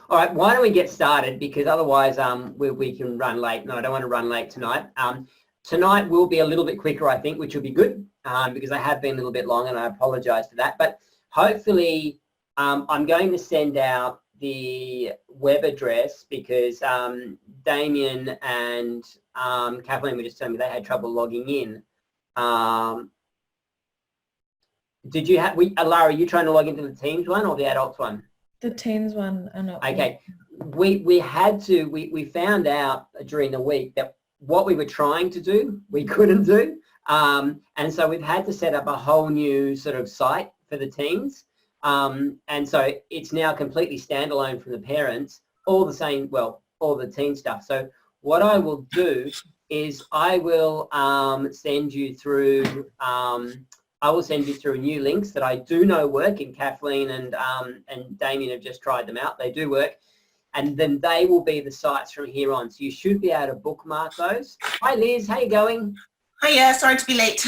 All right, why don't we get started, because otherwise we can run late. No, I don't want to run late tonight. Tonight will be a little bit quicker, I think, which will be good because I have been a little bit long and I apologise for that. But hopefully I'm going to send out the web address because Damien and Kathleen were just telling me they had trouble logging in. Did you have, Lara, are you trying to log into the Teams one or the adults one? The Teams one. Okay. We found out during the week that what we were trying to do, we couldn't do. And so we've had to set up a whole new sort of site for the teams. And so it's now completely standalone from the parents, all the same, well, all the teen stuff. So what I will do is I will send you through, new links that I do know work, and Kathleen and Damien have just tried them out. They do work. And then they will be the sites from here on. So you should be able to bookmark those. Hi, Liz. How you going? Hiya. Sorry to be late.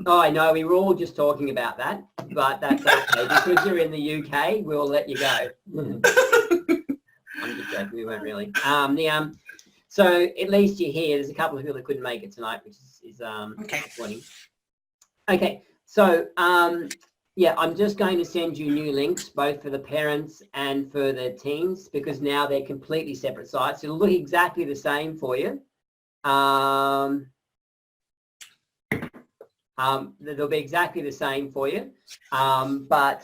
Oh, I know. We were all just talking about that, but that's okay. Because you're in the UK, we'll let you go. I'm just joking. We won't really. So at least you're here. There's a couple of people that couldn't make it tonight, which is okay. Disappointing. Okay. So yeah, I'm just going to send you new links, both for the parents and for the teens, because now they're completely separate sites. It'll look exactly the same for you. They'll be exactly the same for you, but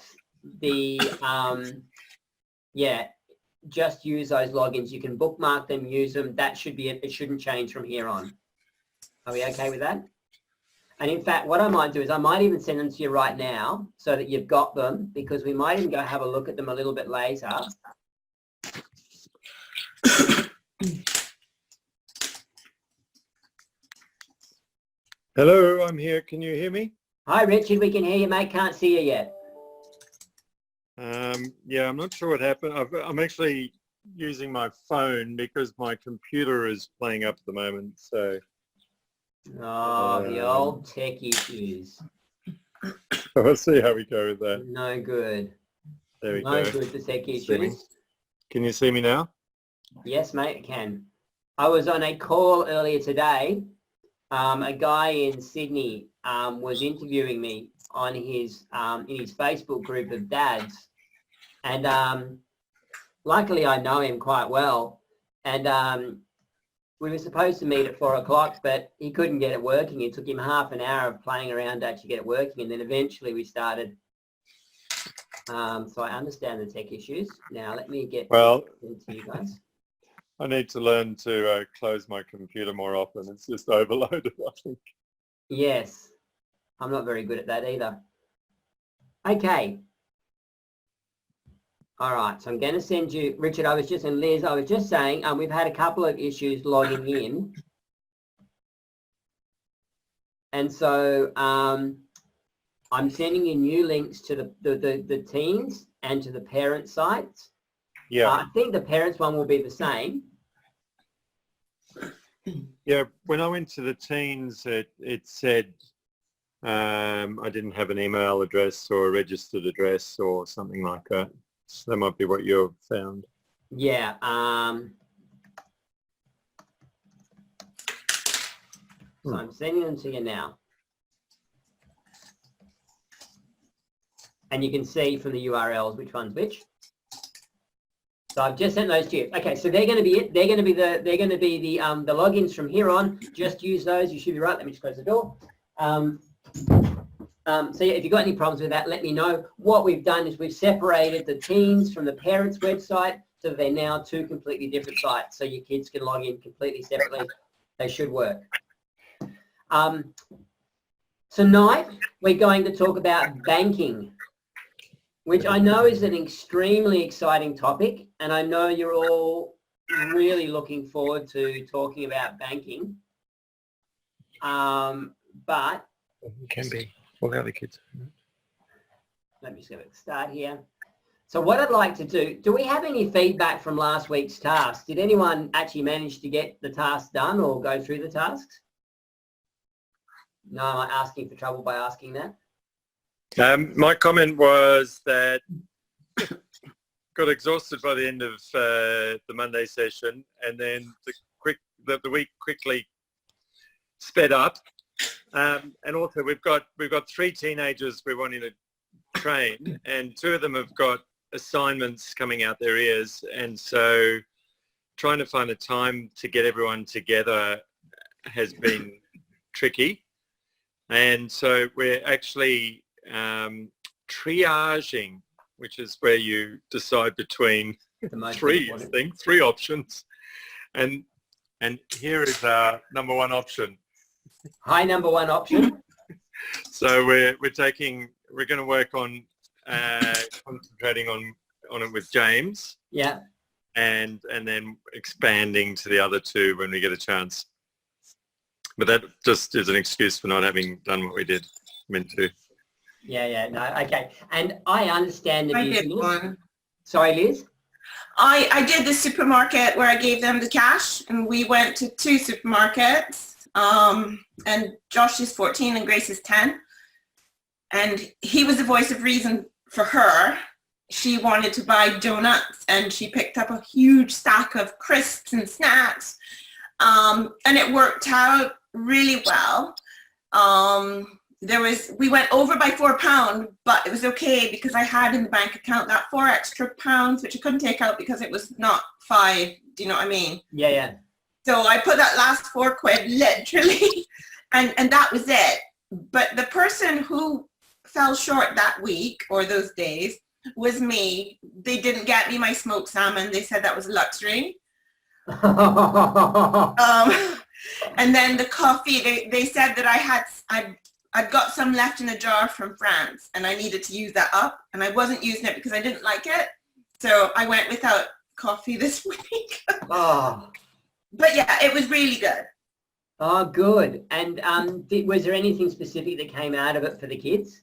the yeah, just use those logins. You can bookmark them, use them. That should be it. It shouldn't change from here on. Are we okay with that? And in fact, what I might do is I might even send them to you right now so that you've got them, because we might even go have a look at them a little bit later. Hello, I'm here. Can you hear me? Hi, Richard. We can hear you, mate. Can't see you yet. Yeah, I'm not sure what happened. I'm actually using my phone because my computer is playing up at the moment. So. Oh, the old tech issues. We'll see how we go with that. No good. There we go. No good, the tech issues. Can you see me now? Yes, mate, I can. I was on a call earlier today. A guy in Sydney was interviewing me on his in his Facebook group of dads, and luckily I know him quite well, and we were supposed to meet at 4 o'clock, but he couldn't get it working. It took him half an hour of playing around to actually get it working, and then eventually we started. So I understand the tech issues. Now let me get into you guys. I need to learn to close my computer more often. It's just overloaded, I think. Yes, I'm not very good at that either. Okay. All right, so I'm going to send you, Richard, and Liz, I was just saying, we've had a couple of issues logging in. And so I'm sending you new links to the teens and to the parent sites. Yeah. I think the parents one will be the same. Yeah, when I went to the teens, it said I didn't have an email address or a registered address or something like that. So that might be what you've found. Yeah. So I'm sending them to you now. And you can see from the URLs which one's which. So I've just sent those to you. Okay, so they're going to be it. They're going to be the logins from here on. Just use those. You should be right. Let me just close the door. So yeah, if you've got any problems with that, let me know. What we've done is we've separated the teens from the parents' website, so they're now two completely different sites. So your kids can log in completely separately. They should work. Tonight we're going to talk about banking, which I know is an extremely exciting topic, and I know you're all really looking forward to talking about banking. But it can be. All the other kids. Let me just get a start here. So what I'd like to do we have any feedback from last week's task? Did anyone actually manage to get the task done or go through the tasks? No, am I asking for trouble by asking that? My comment was that got exhausted by the end of the Monday session, and then the week quickly sped up. And also we've got 3 teenagers we're wanting to train, and 2 of them have got assignments coming out their ears, and so trying to find a time to get everyone together has been tricky. And so we're actually triaging, which is where you decide between 3 options, and here is our number 1 option. Hi, number 1 option. So we're going to work on concentrating on it with James. Yeah. And then expanding to the other 2 when we get a chance. But that just is an excuse for not having done what we did meant to. Yeah, no, okay. And I understand the I did business. one. Sorry, Liz? I did the supermarket where I gave them the cash, and we went to 2 supermarkets. And Josh is 14 and Grace is 10. And he was the voice of reason for her. She wanted to buy donuts, and she picked up a huge stack of crisps and snacks. And it worked out really well. We went over by £4, but it was okay because I had in the bank account that £4 extra, which I couldn't take out because it was not 5. Do you know what I mean? Yeah. So I put that last £4 literally, and that was it. But the person who fell short that week or those days was me. They didn't get me my smoked salmon. They said that was a luxury. And then the coffee, they said that I'd got some left in a jar from France, and I needed to use that up, and I wasn't using it because I didn't like it. So I went without coffee this week. Oh. But yeah, it was really good. Oh, good. And was there anything specific that came out of it for the kids?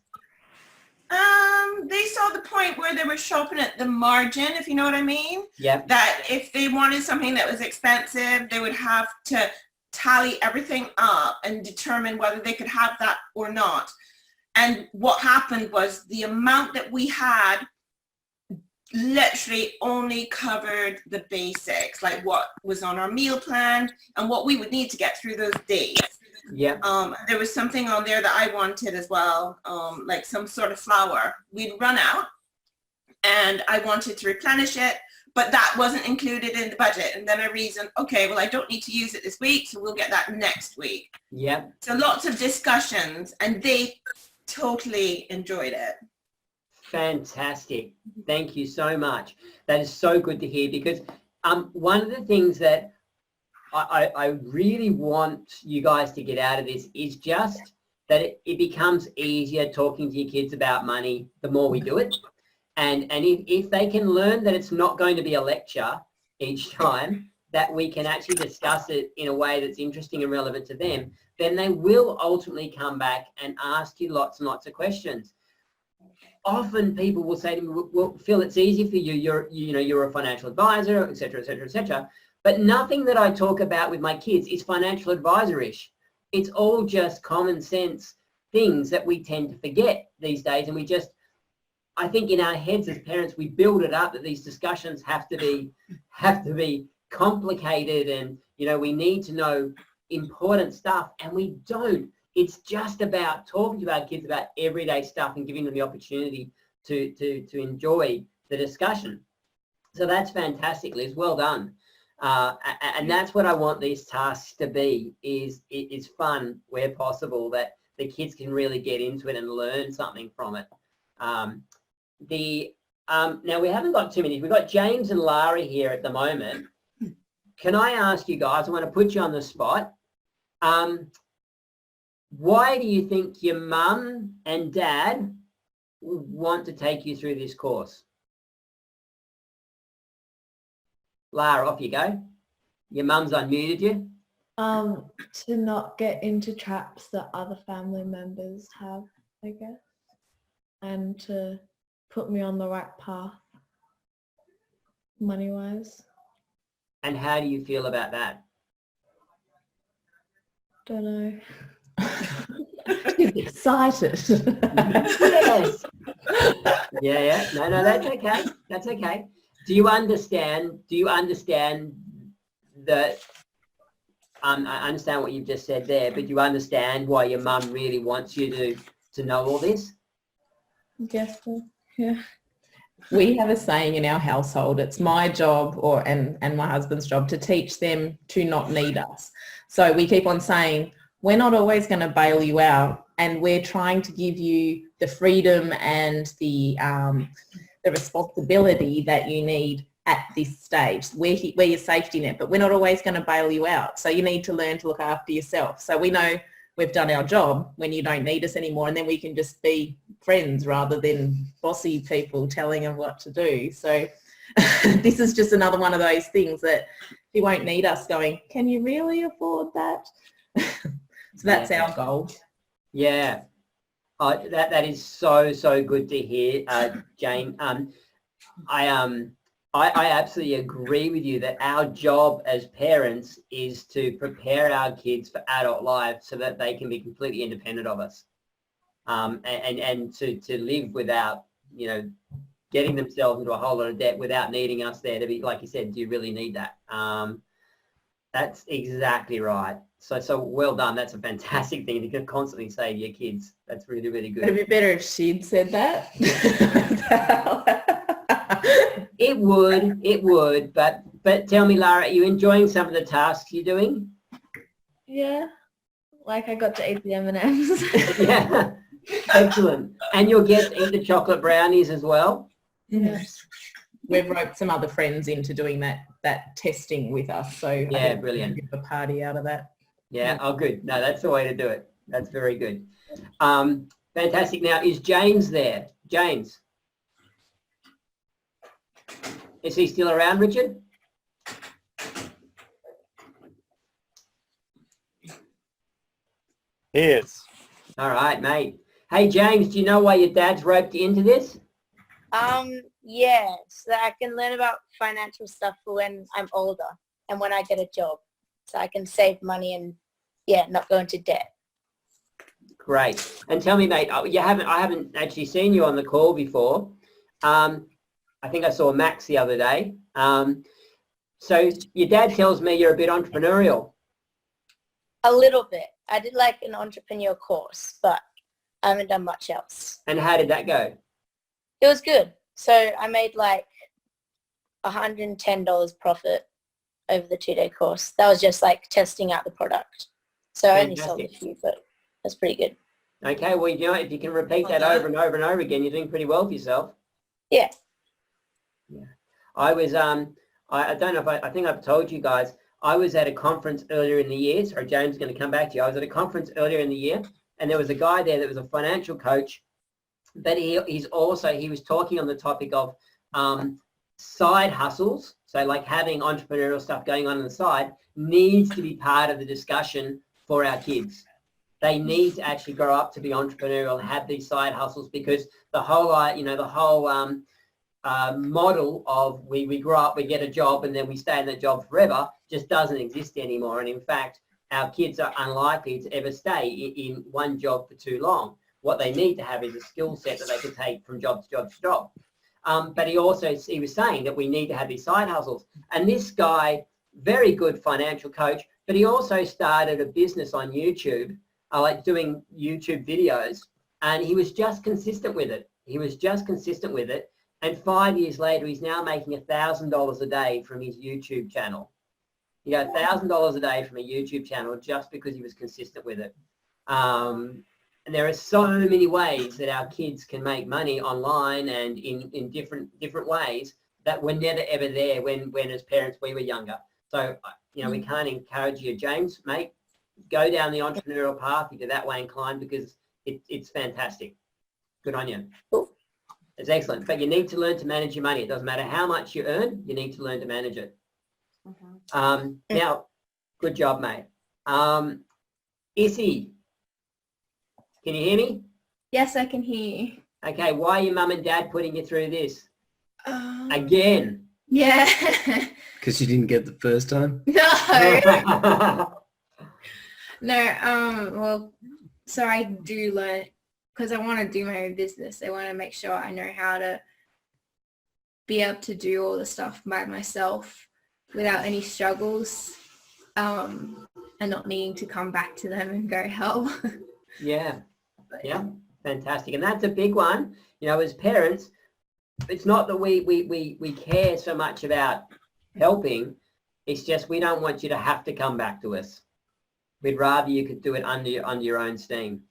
They saw the point where they were shopping at the margin, if you know what I mean. Yeah. That if they wanted something that was expensive, they would have to tally everything up and determine whether they could have that or not. And what happened was the amount that we had literally only covered the basics, like what was on our meal plan and what we would need to get through those days. Yeah. There was something on there that I wanted as well, like some sort of flour. We'd run out and I wanted to replenish it, but that wasn't included in the budget. And then I reasoned, okay, well, I don't need to use it this week, so we'll get that next week. Yeah. So lots of discussions, and they totally enjoyed it. Fantastic. Thank you so much. That is so good to hear, because one of the things that I really want you guys to get out of this is just that it becomes easier talking to your kids about money the more we do it. And if they can learn that it's not going to be a lecture each time, that we can actually discuss it in a way that's interesting and relevant to them, then they will ultimately come back and ask you lots and lots of questions. Often people will say to me, well, Phil, it's easy for you. You're a financial advisor, et cetera, et cetera, et cetera. But nothing that I talk about with my kids is financial advisor-ish. It's all just common sense things that we tend to forget these days. And we just, I think in our heads as parents, we build it up that these discussions have to be complicated, and, we need to know important stuff, and we don't. It's just about talking to our kids about everyday stuff and giving them the opportunity to enjoy the discussion. So that's fantastic, Liz. Well done. And that's what I want these tasks to be, is fun where possible, that the kids can really get into it and learn something from it. Now, we haven't got too many. We've got James and Larry here at the moment. Can I ask you guys, I want to put you on the spot. Why do you think your mum and dad want to take you through this course? Lara, off you go. Your mum's unmuted you. To not get into traps that other family members have, I guess, and to put me on the right path, money-wise. And how do you feel about that? Don't know. She's excited. Yes. Yeah. No, that's okay. That's okay. Do you understand that, I understand what you've just said there, but do you understand why your mum really wants you to know all this? Guess so. Yeah. We have a saying in our household, it's my job and my husband's job to teach them to not need us. So we keep on saying, we're not always going to bail you out, and we're trying to give you the freedom and the responsibility that you need at this stage. We're your safety net, but we're not always going to bail you out. So you need to learn to look after yourself. So we know we've done our job when you don't need us anymore, and then we can just be friends rather than bossy people telling them what to do. So this is just another one of those things that you won't need us going, can you really afford that? So that's our goal. Yeah. That is so good to hear, Jane. I absolutely agree with you that our job as parents is to prepare our kids for adult life so that they can be completely independent of us, and to live without, getting themselves into a whole lot of debt without needing us there to be, like you said, do you really need that? That's exactly right. So well done. That's a fantastic thing to constantly say to your kids. That's really, really good. It'd be better if she'd said that. It would, but tell me, Lara, are you enjoying some of the tasks you're doing? Yeah. Like I got to eat the M&Ms. Yeah, excellent. And you'll get to eat the chocolate brownies as well? Yeah. We've roped some other friends into doing that testing with us. So Yeah, I think brilliant. we'll get a party out of that. Yeah, oh, good. No, that's the way to do it. That's very good. Fantastic. Now, is James there? James? Is he still around, Richard? Yes. All right, mate. Hey, James, do you know why your dad's roped you into this? Yeah, so that I can learn about financial stuff for when I'm older and when I get a job, so I can save money and, not go into debt. Great. And tell me, mate, I haven't actually seen you on the call before. I think I saw Max the other day. So your dad tells me you're a bit entrepreneurial. A little bit. I did like an entrepreneur course, but I haven't done much else. And how did that go? It was good. So I made like $110 profit over the 2-day course. That was just like testing out the product. So I only sold a few, but that's pretty good. Okay, well, if you can repeat that over and over and over again, you're doing pretty well for yourself. Yeah. Yeah. I was, I don't know if I think I've told you guys, I was at a conference earlier in the year. Sorry, James is going to come back to you. I was at a conference earlier in the year, and there was a guy there that was a financial coach, but he was talking on the topic of side hustles. So like having entrepreneurial stuff going on the side needs to be part of the discussion for our kids. They need to actually grow up to be entrepreneurial and have these side hustles, because the whole, model of we grow up, we get a job, and then we stay in that job forever just doesn't exist anymore. And in fact, our kids are unlikely to ever stay in one job for too long. What they need to have is a skill set that they can take from job to job to job. But he was saying that we need to have these side hustles. And this guy, very good financial coach, but he also started a business on YouTube, like doing YouTube videos, and he was just consistent with it. And 5 years later, he's now making $1,000 a day from his YouTube channel. He got $1,000 a day from a YouTube channel just because he was consistent with it. And there are so many ways that our kids can make money online and in different ways that were never ever there when as parents we were younger. So, we can't encourage you, James, mate, go down the entrepreneurial path if you're that way inclined, because it's fantastic. Good on you. Cool. It's excellent. But you need to learn to manage your money. It doesn't matter how much you earn, you need to learn to manage it. Now, good job, mate. Issy, can you hear me? Yes, I can hear you. Okay, why are your mum and dad putting you through this? Again? Yeah. Because you didn't get the first time? No. No, well, so I do learn, because I want to do my own business. I want to make sure I know how to be able to do all the stuff by myself without any struggles, and not needing to come back to them and go help. Yeah, yeah, fantastic. And that's a big one. You know, as parents, it's not that we care so much about helping. It's just we don't want you to have to come back to us. We'd rather you could do it under your own steam.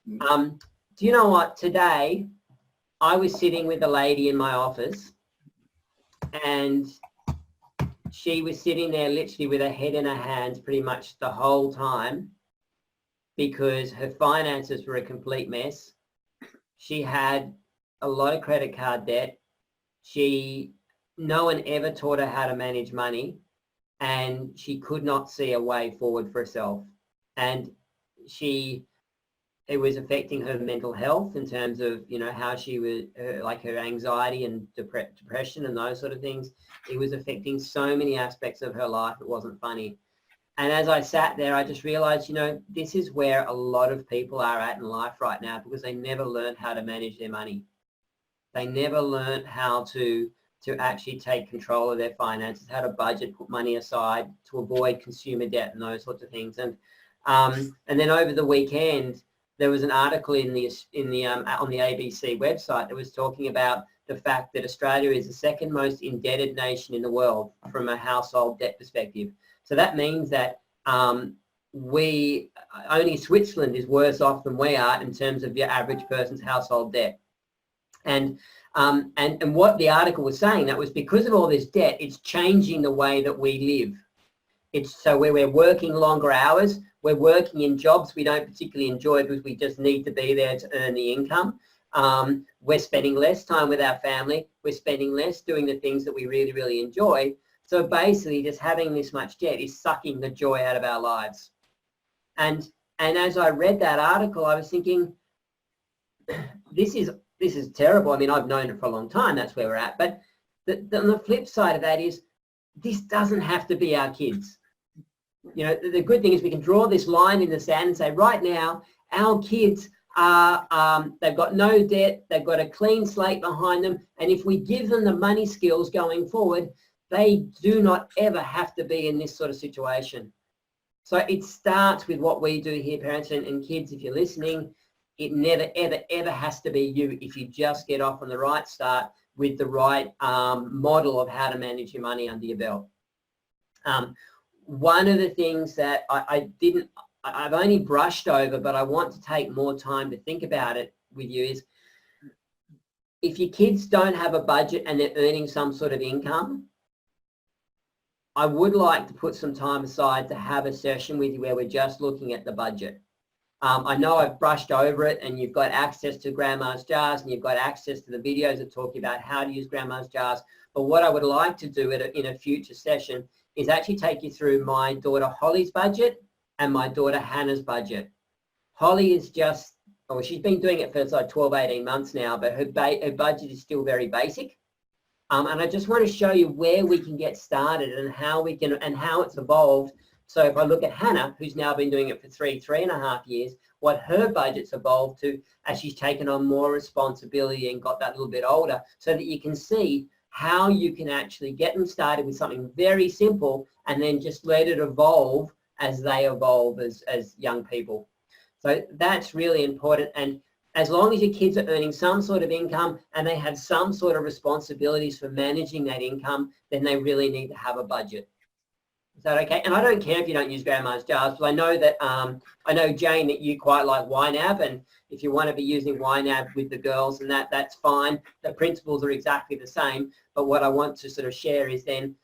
Do you know what? Today, I was sitting with a lady in my office, and she was sitting there literally with her head in her hands pretty much the whole time because her finances were a complete mess. She had a lot of credit card debt. No one ever taught her how to manage money, and she could not see a way forward for herself. And it was affecting her mental health in terms of, you know, how she was, like her anxiety and depression and those sort of things. It was affecting so many aspects of her life. It wasn't funny. And as I sat there, I just realized, you know, this is where a lot of people are at in life right now because they never learned how to manage their money. They never learned how to actually take control of their finances, how to budget, put money aside to avoid consumer debt and those sorts of things. And then over the weekend, there was an article on the ABC website that was talking about the fact that Australia is the second most indebted nation in the world from a household debt perspective. So that means that only Switzerland is worse off than we are in terms of your average person's household debt. And what the article was saying, that was because of all this debt, it's changing the way that we live. It's so where we're working longer hours, we're working in jobs we don't particularly enjoy because we just need to be there to earn the income. We're spending less time with our family. We're spending less doing the things that we really, really enjoy. So basically just having this much debt is sucking the joy out of our lives. And as I read that article, I was thinking, this is terrible. I mean, I've known it for a long time. That's where we're at. But on the flip side of that is this doesn't have to be our kids. You know, the good thing is we can draw this line in the sand and say, right now, our kids are, they've got no debt, they've got a clean slate behind them, and if we give them the money skills going forward, they do not ever have to be in this sort of situation. So it starts with what we do here, parents and kids, if you're listening. It never, ever, ever has to be you if you just get off on the right start with the right model of how to manage your money under your belt. One of the things that I've only brushed over, but I want to take more time to think about it with you is if your kids don't have a budget and they're earning some sort of income, I would like to put some time aside to have a session with you where we're just looking at the budget. I know I've brushed over it and you've got access to Grandma's Jars and you've got access to the videos that talk about how to use Grandma's Jars. But what I would like to do in a future session is actually take you through my daughter Holly's budget and my daughter Hannah's budget. Holly is just, well, she's been doing it for like 12, 18 months now, but her budget is still very basic. And I just want to show you where we can get started and how we can, and how it's evolved. So if I look at Hannah, who's now been doing it for 3.5 years, what her budget's evolved to as she's taken on more responsibility and got that little bit older, so that you can see how you can actually get them started with something very simple and then just let it evolve as they evolve as young people. So that's really important. And as long as your kids are earning some sort of income and they have some sort of responsibilities for managing that income, then they really need to have a budget. Is that okay? And I don't care if you don't use Grandma's Jars, but I know that, I know, Jane, that you quite like YNAB, and if you want to be using YNAB with the girls and that's fine. The principles are exactly the same, but what I want to sort of share is then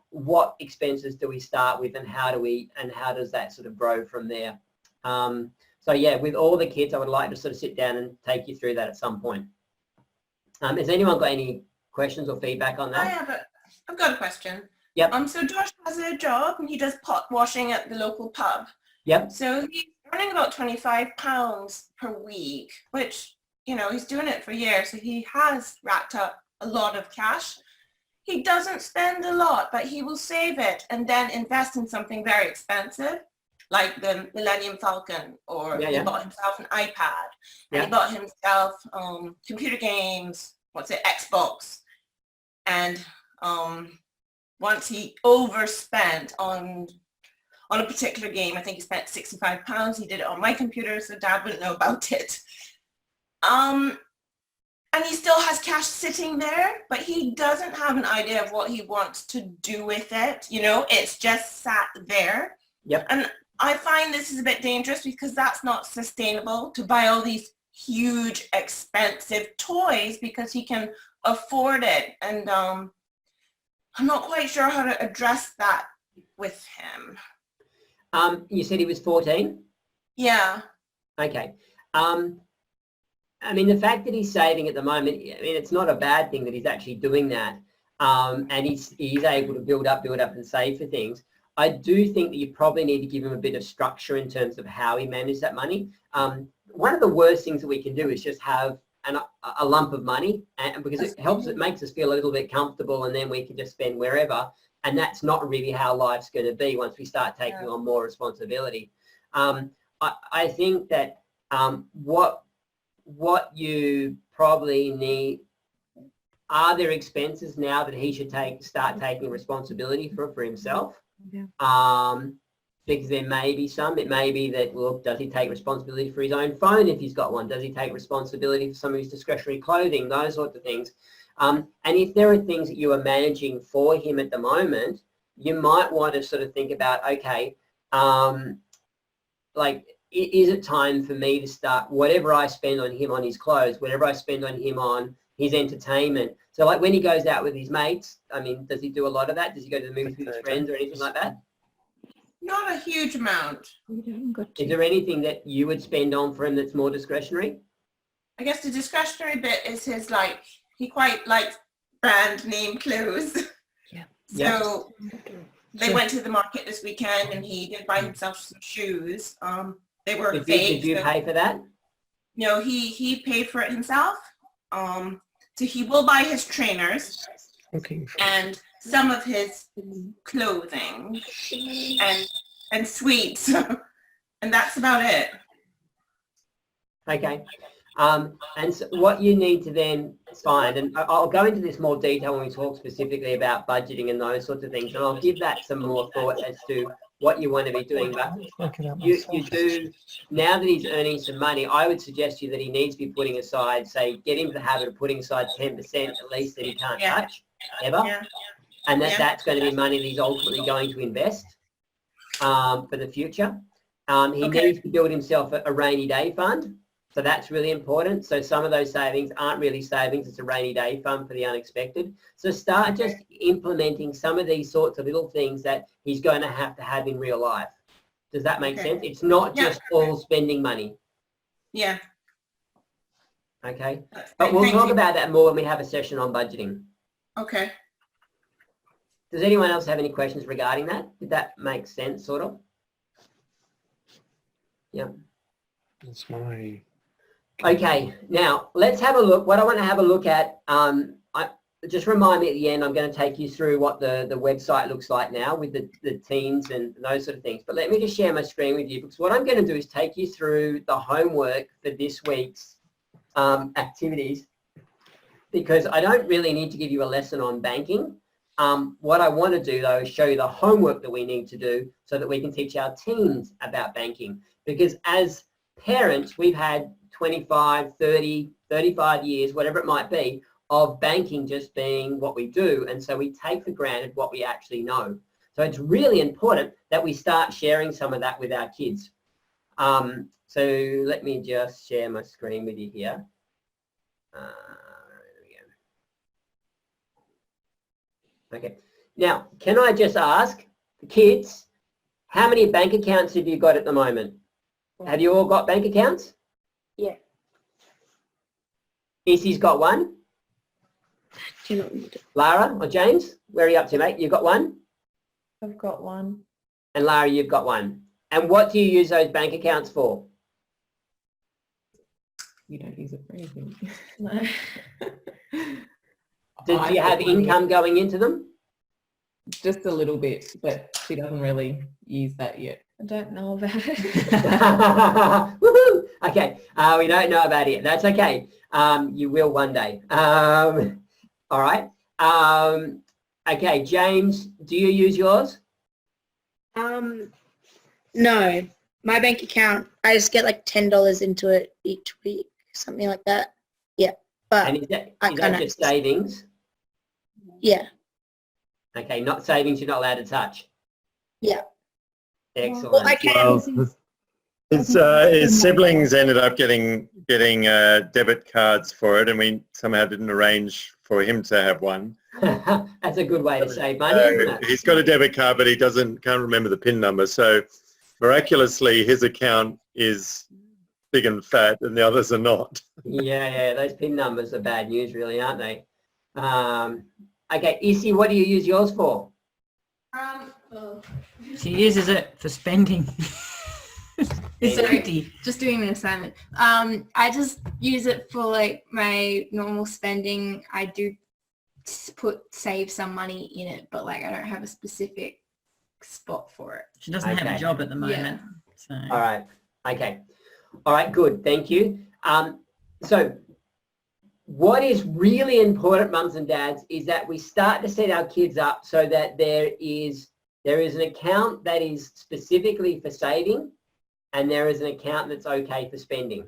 what expenses do we start with and how does that sort of grow from there? So yeah, with all the kids, I would like to sort of sit down and take you through that at some point. Has anyone got any questions or feedback on that? I've got a question. Yep. So Josh has a job and he does pot washing at the local pub. Yep. So he's earning about £25 per week, which, you know, he's doing it for years. So he has racked up a lot of cash. He doesn't spend a lot, but he will save it and then invest in something very expensive, like the Millennium Falcon, or he bought himself an iPad, and he bought himself computer games, Xbox. And once he overspent on a particular game, I think he spent £65. He did it on my computer, so Dad wouldn't know about it. And he still has cash sitting there, but he doesn't have an idea of what he wants to do with it. You know, it's just sat there. Yep. And I find this is a bit dangerous because that's not sustainable to buy all these huge, expensive toys because he can afford it. And I'm not quite sure how to address that with him. You said he was 14? Yeah. Okay. I mean, the fact that he's saving at the moment, I mean, it's not a bad thing that he's actually doing that. And he's able to build up and save for things. I do think that you probably need to give him a bit of structure in terms of how he manages that money. One of the worst things that we can do is just have a lump of money, and because it makes us feel a little bit comfortable, and then we can just spend wherever. And that's not really how life's going to be once we start taking on more responsibility. I think that what you probably need, are there expenses now that he should start taking responsibility for himself? Yeah. Because there may be some. It may be that, well, does he take responsibility for his own phone if he's got one? Does he take responsibility for some of his discretionary clothing? Those sorts of things. And if there are things that you are managing for him at the moment, you might want to sort of think about, okay, like, is it time for me to start whatever I spend on him on his clothes, whatever I spend on him on his entertainment? So like when he goes out with his mates, I mean, does he do a lot of that? Does he go to the movies with his friends or anything like that? Not a huge amount. Is there anything that you would spend on for him that's more discretionary? I guess the discretionary bit is his, like, he quite likes brand name clothes. Yeah. So they went to the market this weekend and he did buy himself some shoes. They were fake. Did you pay for that? No, he paid for it himself. So he will buy his trainers and some of his clothing and sweets. And that's about it. Okay. And so what you need to then find, and I'll go into this more detail when we talk specifically about budgeting and those sorts of things, and I'll give that some more thought as to what you want to be doing. But you do, now that he's earning some money, I would suggest to you that he needs to be putting aside, say, get into the habit of putting aside 10% at least that he can't touch, ever. Yeah. And that's going to be money that he's ultimately going to invest for the future. He needs to build himself a rainy day fund. So that's really important. So some of those savings aren't really savings. It's a rainy day fund for the unexpected. So start just implementing some of these sorts of little things that he's going to have in real life. Does that make sense? It's not just all spending money. Yeah. Okay. But we'll talk about that more when we have a session on budgeting. Okay. Does anyone else have any questions regarding that? Did that make sense, sort of? Yeah. That's my... Okay, now let's have a look. What I want to have a look at, just remind me at the end, I'm going to take you through what the website looks like now with the teens and those sort of things. But let me just share my screen with you, because what I'm going to do is take you through the homework for this week's activities, because I don't really need to give you a lesson on banking. What I want to do, though, is show you the homework that we need to do so that we can teach our teens about banking. Because as parents, we've had 25, 30, 35 years, whatever it might be, of banking just being what we do. And so we take for granted what we actually know. So it's really important that we start sharing some of that with our kids. So let me just share my screen with you here. There we go. Okay. Now, can I just ask the kids, how many bank accounts have you got at the moment? Have you all got bank accounts? Yeah. Issy's got one. Lara or James, where are you up to, mate? You've got one? I've got one. And Lara, you've got one. And what do you use those bank accounts for? You don't use it for anything. No. Do you have income going into them? Just a little bit, but she doesn't really use that yet. I don't know about it. Woohoo! Okay, we don't know about it. That's okay. You will one day. All right. Okay, James, do you use yours? No, my bank account, I just get like $10 into it each week, something like that. Yeah, but And is that I can't just savings? yeah, Okay, not savings you're not allowed to touch. yeah. Excellent. Well, I can. Well, his siblings ended up getting debit cards for it, and we somehow didn't arrange for him to have one. That's a good way to save money, isn't it? He's got a debit card, but he can't remember the PIN number. So miraculously, his account is big and fat, and the others are not. Yeah, those PIN numbers are bad news, really, aren't they? Okay, Issy, what do you use yours for? She uses it for spending. It's Sorry, empty. just doing an assignment. I just use it for like my normal spending. I do save some money in it, but like I don't have a specific spot for it. She doesn't have Okay. a job at the moment. So. All right. Okay. All right, good. Thank you. So what is really important, mums and dads, is that we start to set our kids up so that there is an account that is specifically for saving, and there is an account that's okay for spending.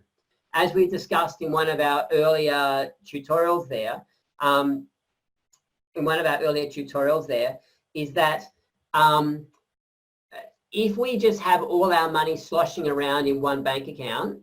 As we discussed in one of our earlier tutorials there, is that if we just have all our money sloshing around in one bank account,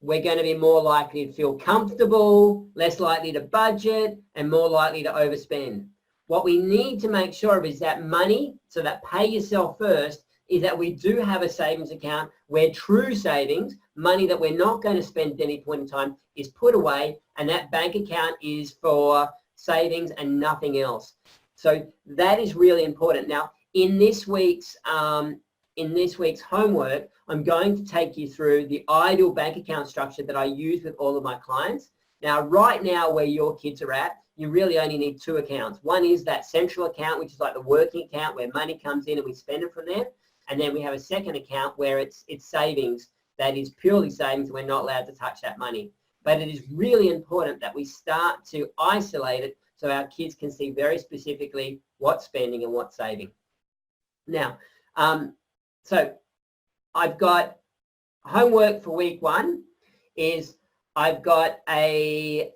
we're going to be more likely to feel comfortable, less likely to budget, and more likely to overspend. What we need to make sure of is that money, so that pay yourself first, is that we do have a savings account where true savings, money that we're not going to spend at any point in time, is put away, and that bank account is for savings and nothing else. So that is really important. Now, in this week's homework, I'm going to take you through the ideal bank account structure that I use with all of my clients. Now, right now, where your kids are at, you really only need two accounts. One is that central account, which is like the working account where money comes in and we spend it from there. And then we have a second account where it's savings, that is purely savings. We're not allowed to touch that money. But it is really important that we start to isolate it so our kids can see very specifically what's spending and what's saving. Now, so I've got homework for week one is I've got a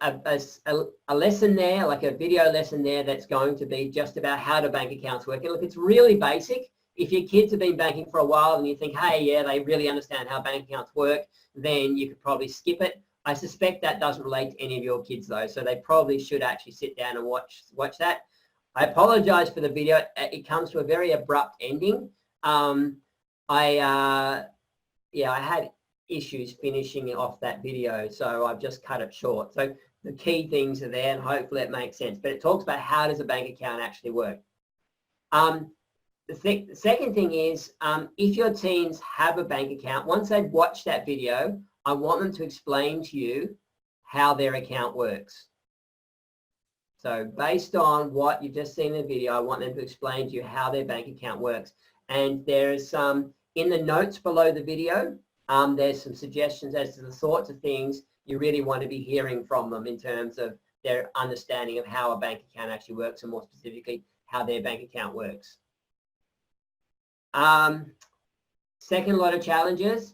lesson there, like a video lesson there that's going to be just about how do bank accounts work. And look, it's really basic. If your kids have been banking for a while and you think, hey, yeah, they really understand how bank accounts work, then you could probably skip it. I suspect that doesn't relate to any of your kids though, so they probably should actually sit down and watch that. I apologize for the video. It comes to a very abrupt ending. I had issues finishing off that video, so I've just cut it short. So the key things are there and hopefully it makes sense, but it talks about how does a bank account actually work. The second thing is if your teens have a bank account, once they've watched that video, I want them to explain to you how their account works. So based on what you've just seen in the video, I want them to explain to you how their bank account works. And there's some, in the notes below the video, there's some suggestions as to the sorts of things you really want to be hearing from them in terms of their understanding of how a bank account actually works, and more specifically, how their bank account works. Second lot of challenges.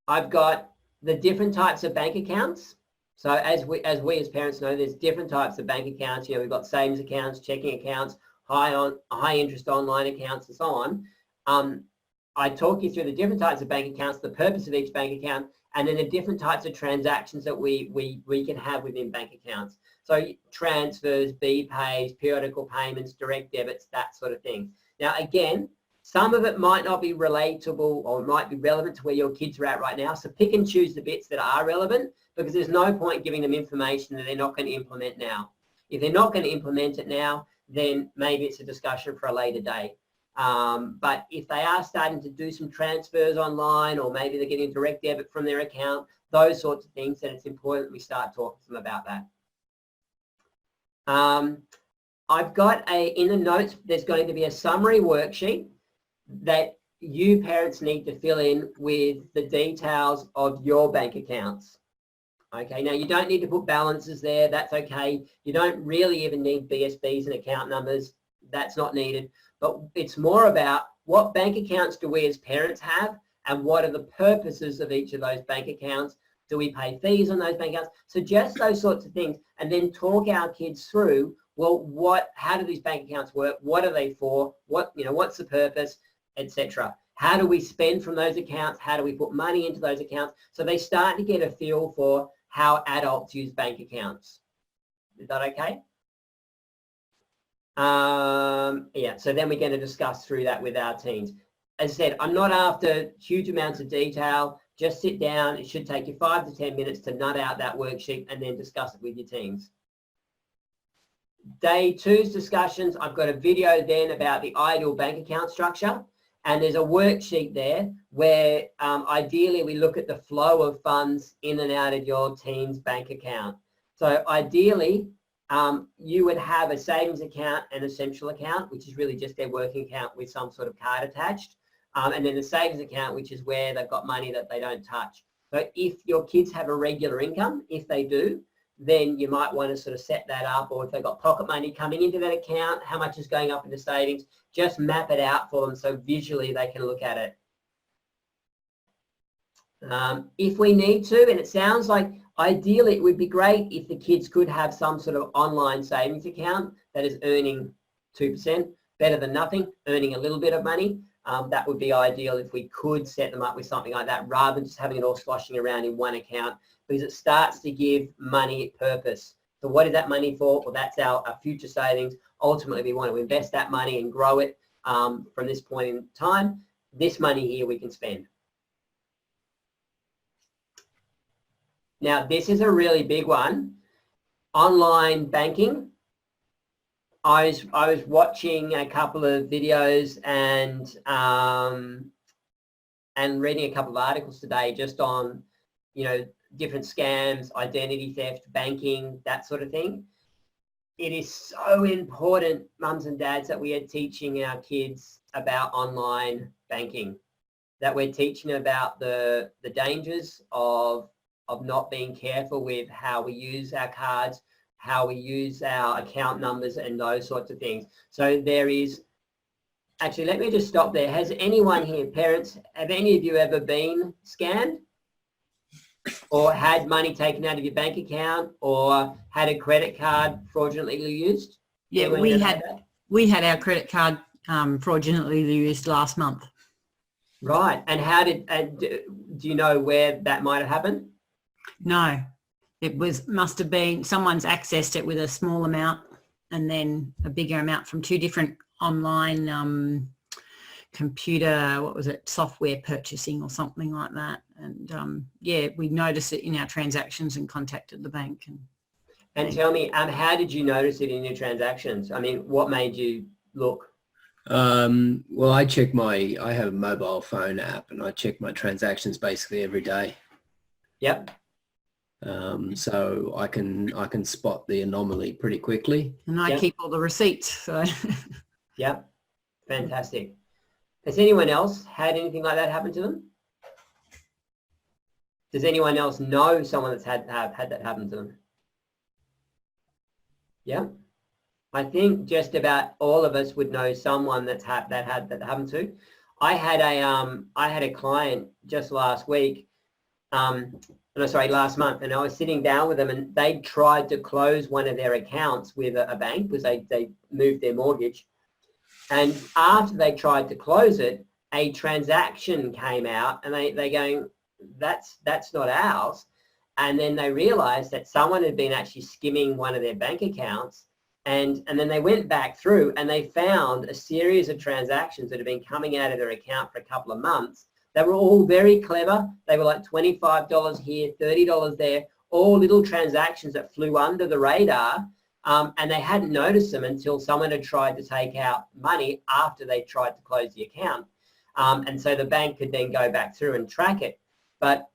I've got the different types of bank accounts. So as we as parents know, there's different types of bank accounts. You know, we've got savings accounts, checking accounts, high interest online accounts, and so on. I talk you through the different types of bank accounts, the purpose of each bank account, and then the different types of transactions that we can have within bank accounts. So transfers, B-pays, periodical payments, direct debits, that sort of thing. Now, again, some of it might not be relatable or might be relevant to where your kids are at right now. So pick and choose the bits that are relevant, because there's no point giving them information that they're not going to implement now. If they're not going to implement it now, then maybe it's a discussion for a later date. But if they are starting to do some transfers online, or maybe they're getting direct debit from their account, those sorts of things, then it's important we start talking to them about that. I've got in the notes, there's going to be a summary worksheet that you parents need to fill in with the details of your bank accounts. Okay, now you don't need to put balances there. That's okay. You don't really even need BSBs and account numbers. That's not needed. But it's more about what bank accounts do we as parents have and what are the purposes of each of those bank accounts. Do we pay fees on those bank accounts? So just those sorts of things, and then talk our kids through, well, how do these bank accounts work? What are they for? What's the purpose, etc. How do we spend from those accounts? How do we put money into those accounts? So they start to get a feel for how adults use bank accounts. Is that okay? Yeah, so then we're going to discuss through that with our teens. As I said, I'm not after huge amounts of detail. Just sit down. It should take you 5 to 10 minutes to nut out that worksheet and then discuss it with your teams. Day 2's discussions, I've got a video then about the ideal bank account structure. And there's a worksheet there where ideally we look at the flow of funds in and out of your team's bank account. So ideally, you would have a savings account and essential account, which is really just their working account with some sort of card attached. And then the savings account, which is where they've got money that they don't touch. So if your kids have a regular income, if they do, then you might want to sort of set that up, or if they've got pocket money coming into that account, how much is going up into savings, just map it out for them so visually they can look at it. If we need to, and it sounds like ideally it would be great if the kids could have some sort of online savings account that is earning 2%, better than nothing, earning a little bit of money. That would be ideal if we could set them up with something like that rather than just having it all sloshing around in one account, because it starts to give money purpose. So what is that money for? Well, that's our future savings. Ultimately, we want to invest that money and grow it from this point in time. This money here we can spend. Now, this is a really big one. Online banking. I was watching a couple of videos and reading a couple of articles today just on, different scams, identity theft, banking, that sort of thing. It is so important, mums and dads, that we are teaching our kids about online banking, that we're teaching about the dangers of not being careful with how we use our cards, how we use our account numbers and those sorts of things. So there is, actually, let me just stop there. Has anyone here, parents, have any of you ever been scammed or had money taken out of your bank account or had a credit card fraudulently used? Yeah, Anyone we had our credit card fraudulently used last month. Right. And how did, do you know where that might have happened? No, it must have been someone's accessed it with a small amount and then a bigger amount from 2 different online computer, software purchasing or something like that. And yeah, we noticed it in our transactions and contacted the bank. And tell me, how did you notice it in your transactions? I mean, what made you look? Well, I have a mobile phone app and I check my transactions basically every day. Yep. So I can spot the anomaly pretty quickly. And I keep all the receipts. So. Yeah, fantastic. Has anyone else had anything like that happen to them? Does anyone else know someone that's had that happen to them? Yeah, I think just about all of us would know someone that's had that happened to. I had a client just last week. Last month, and I was sitting down with them and they tried to close one of their accounts with a bank because they moved their mortgage. And after they tried to close it, a transaction came out and they going, that's not ours. And then they realized that someone had been actually skimming one of their bank accounts, and then they went back through and they found a series of transactions that had been coming out of their account for a couple of months. They were all very clever. They were like $25 here, $30 there, all little transactions that flew under the radar, and they hadn't noticed them until someone had tried to take out money after they tried to close the account. And so the bank could then go back through and track it. But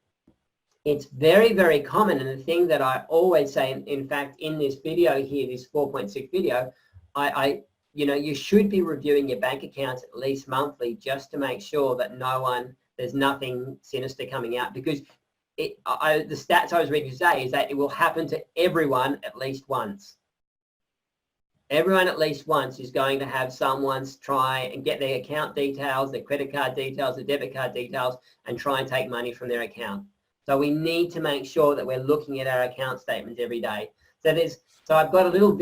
it's very, very common, and the thing that I always say, in fact, in this video here, this 4.6 video, you should be reviewing your bank accounts at least monthly just to make sure that there's nothing sinister coming out, because the stats I was reading today is that it will happen to everyone at least once. Everyone at least once is going to have someone try and get their account details, their credit card details, their debit card details, and try and take money from their account. So we need to make sure that we're looking at our account statements every day. So I've got a little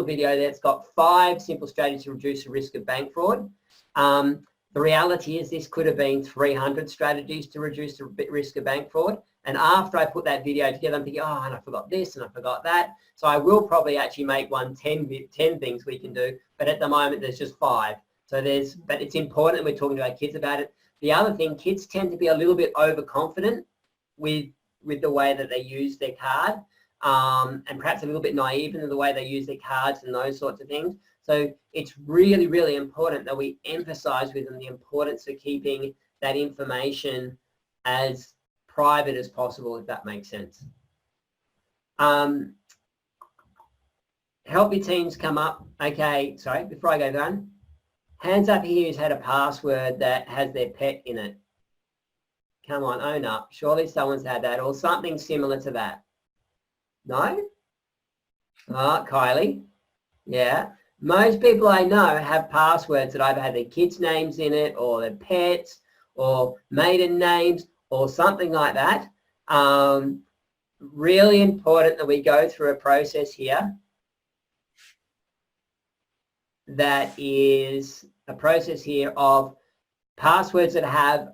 video that's got 5 simple strategies to reduce the risk of bank fraud. The reality is this could have been 300 strategies to reduce the risk of bank fraud. And after I put that video together, I'm thinking, oh, and I forgot this and I forgot that. So I will probably actually make 10 things we can do. But at the moment, there's just 5. But it's important we're talking to our kids about it. The other thing, kids tend to be a little bit overconfident with the way that they use their card, and perhaps a little bit naive in the way they use their cards and those sorts of things. So it's really, really important that we emphasize with them the importance of keeping that information as private as possible, if that makes sense. Help your teams come up. Okay, sorry, before I go down, hands up here who's had a password that has their pet in it. Come on, own up. Surely someone's had that or something similar to that. No? Oh, Kylie. Yeah. Most people I know have passwords that either have their kids' names in it or their pets or maiden names or something like that. Really important that we go through a process here that is a process here of passwords that have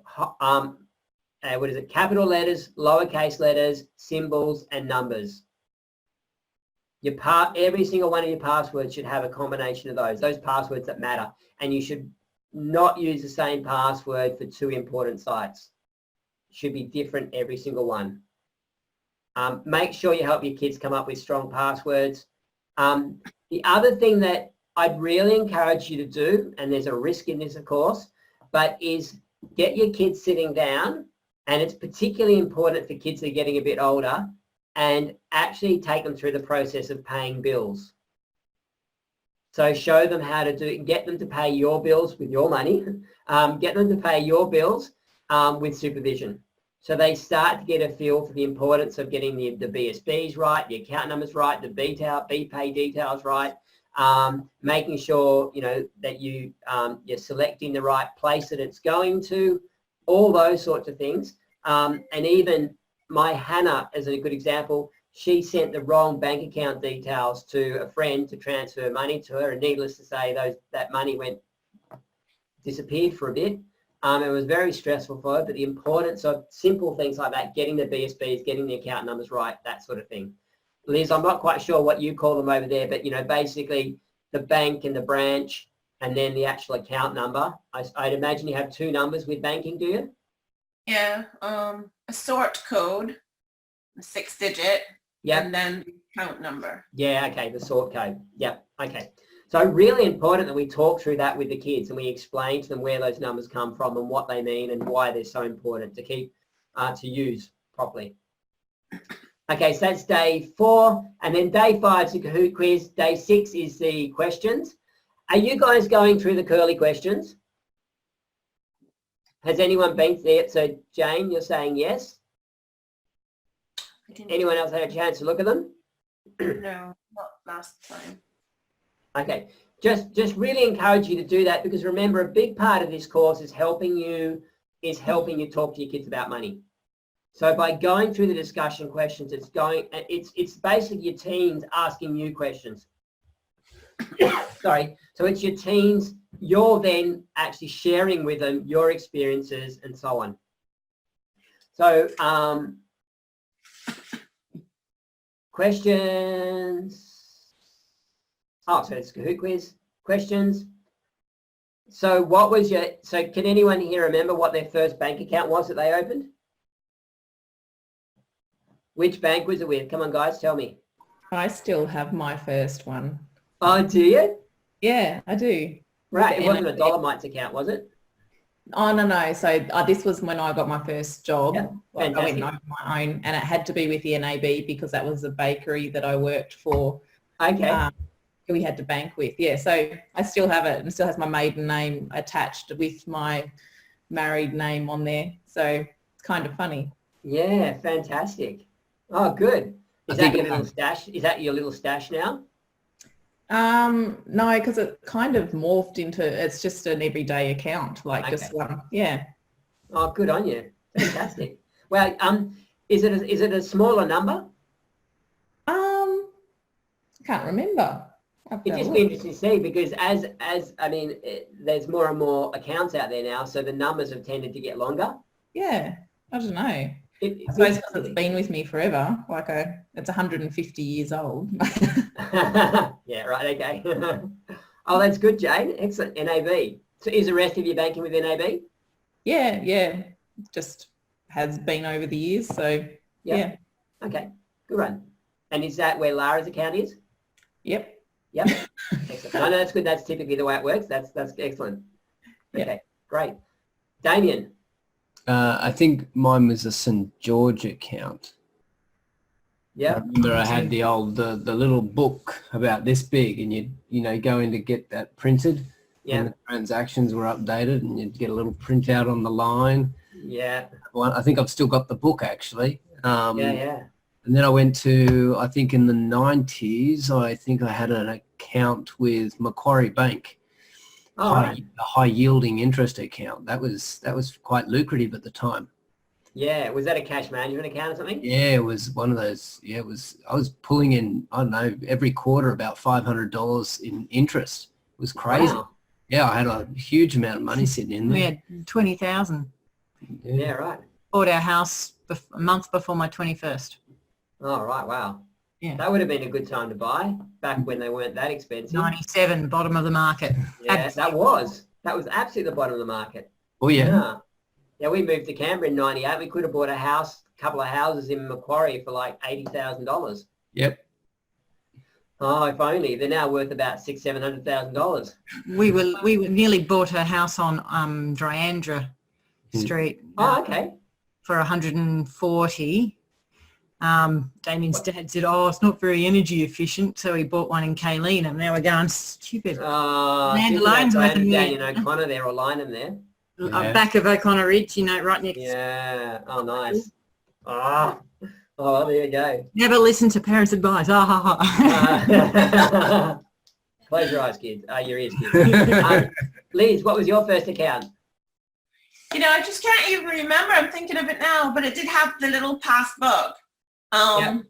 capital letters, lowercase letters, symbols, and numbers. Every single one of your passwords should have a combination of those passwords that matter. And you should not use the same password for 2 important sites. It should be different every single one. Make sure you help your kids come up with strong passwords. The other thing that I'd really encourage you to do, and there's a risk in this, of course, but is get your kids sitting down, and it's particularly important for kids that are getting a bit older, and actually take them through the process of paying bills. So show them how to do it, get them to pay your bills with your money, get them to pay your bills with supervision. So they start to get a feel for the importance of getting the BSBs right, the account numbers right, the BPay details right, making sure that you're selecting the right place that it's going to, all those sorts of things. And even my Hannah, as a good example, she sent the wrong bank account details to a friend to transfer money to her, and needless to say, that money disappeared for a bit. It was very stressful for her, but the importance of simple things like that, getting the BSBs, getting the account numbers right, that sort of thing. Liz, I'm not quite sure what you call them over there, but basically the bank and the branch and then the actual account number. I'd imagine you have 2 numbers with banking, do you? Yeah, a sort code, a 6-digit, Yep. and then the account number. Yeah, okay, the sort code. Yep, okay. So really important that we talk through that with the kids and we explain to them where those numbers come from and what they mean and why they're so important to keep, to use properly. Okay, so that's day 4, and then day 5 is the Kahoot quiz. Day 6 is the questions. Are you guys going through the curly questions? Has anyone been there? So Jane, you're saying yes? Anyone else had a chance to look at them? No, not last time. Okay, just really encourage you to do that, because remember, a big part of this course is helping you talk to your kids about money. So by going through the discussion questions, it's basically your teens asking you questions. Sorry, so it's your teens, you're then actually sharing with them your experiences and so on. So questions. Oh, so it's Kahoot quiz. Questions. So can anyone here remember what their first bank account was that they opened? Which bank was it with? Come on, guys, tell me. I still have my first one. Oh, do you? Yeah, I do. Right, it wasn't a Dolomites account, was it? Oh, no. So this was when I got my first job. Yeah, I went and opened my own, and it had to be with the NAB because that was a bakery that I worked for. Okay. We had to bank with. Yeah, so I still have it and still has my maiden name attached with my married name on there. So it's kind of funny. Yeah, fantastic. Oh, good. I Is that think- your little stash? Is that your little stash now? No, because it kind of morphed into, it's just an everyday account, like just one. Yeah. Oh, good on you. Fantastic. Well, is it a smaller number? Can't remember. It'd just be interesting to see because I mean, there's more and more accounts out there now, so the numbers have tended to get longer. Yeah, I don't know. I It's suppose because it's been with me forever, like it's 150 years old. yeah, right, okay. Oh, that's good, Jane. Excellent. NAB. So is the rest of your banking with NAB? Yeah, just has been over the years, so yeah. Okay, good one. And is that where Lara's account is? Yep. Yep. Excellent. No, that's good. That's typically the way it works. That's excellent. Okay, great. Damien. I think mine was a St. George account. Yeah. I remember I had the little book about this big, and you'd go in to get that printed. Yeah. And the transactions were updated, and you'd get a little printout on the line. Yeah. Well, I think I've still got the book actually. Yeah. And then I went to, I think in the 90s, I think I had an account with Macquarie Bank, Oh, right. a high yielding interest account. That was quite lucrative at the time. Yeah. Was that a cash management account or something? Yeah, it was one of those. Yeah, I was pulling in, I don't know, every quarter about $500 in interest. It was crazy. Wow. Yeah, I had a huge amount of money sitting in We there. had 20,000. Yeah, right. Bought our house a month before my 21st. Oh, right. Wow. Yeah. That would have been a good time to buy back when they weren't that expensive. 97, bottom of the market. Yeah, that was absolutely the bottom of the market. Oh yeah. Yeah, we moved to Canberra in 98. We could have bought a couple of houses in Macquarie for like $80,000. Yep. Oh, if only. They're now worth about $700,000. We nearly bought a house on Dryandra Street Oh, okay. for 140. Damien's dad said, "Oh, it's not very energy efficient," so he bought one in Kayleen, and now we're going stupid. Landeline's worth a million. O'Connor there or Lynham there. Yeah. Back of O'Connor Ridge, right next. Yeah. Oh, nice. Oh, there you go. Never listen to parents' advice. Close your eyes, kids. Your ears, kids. Liz, what was your first account? I just can't even remember. I'm thinking of it now, but it did have the little passbook. And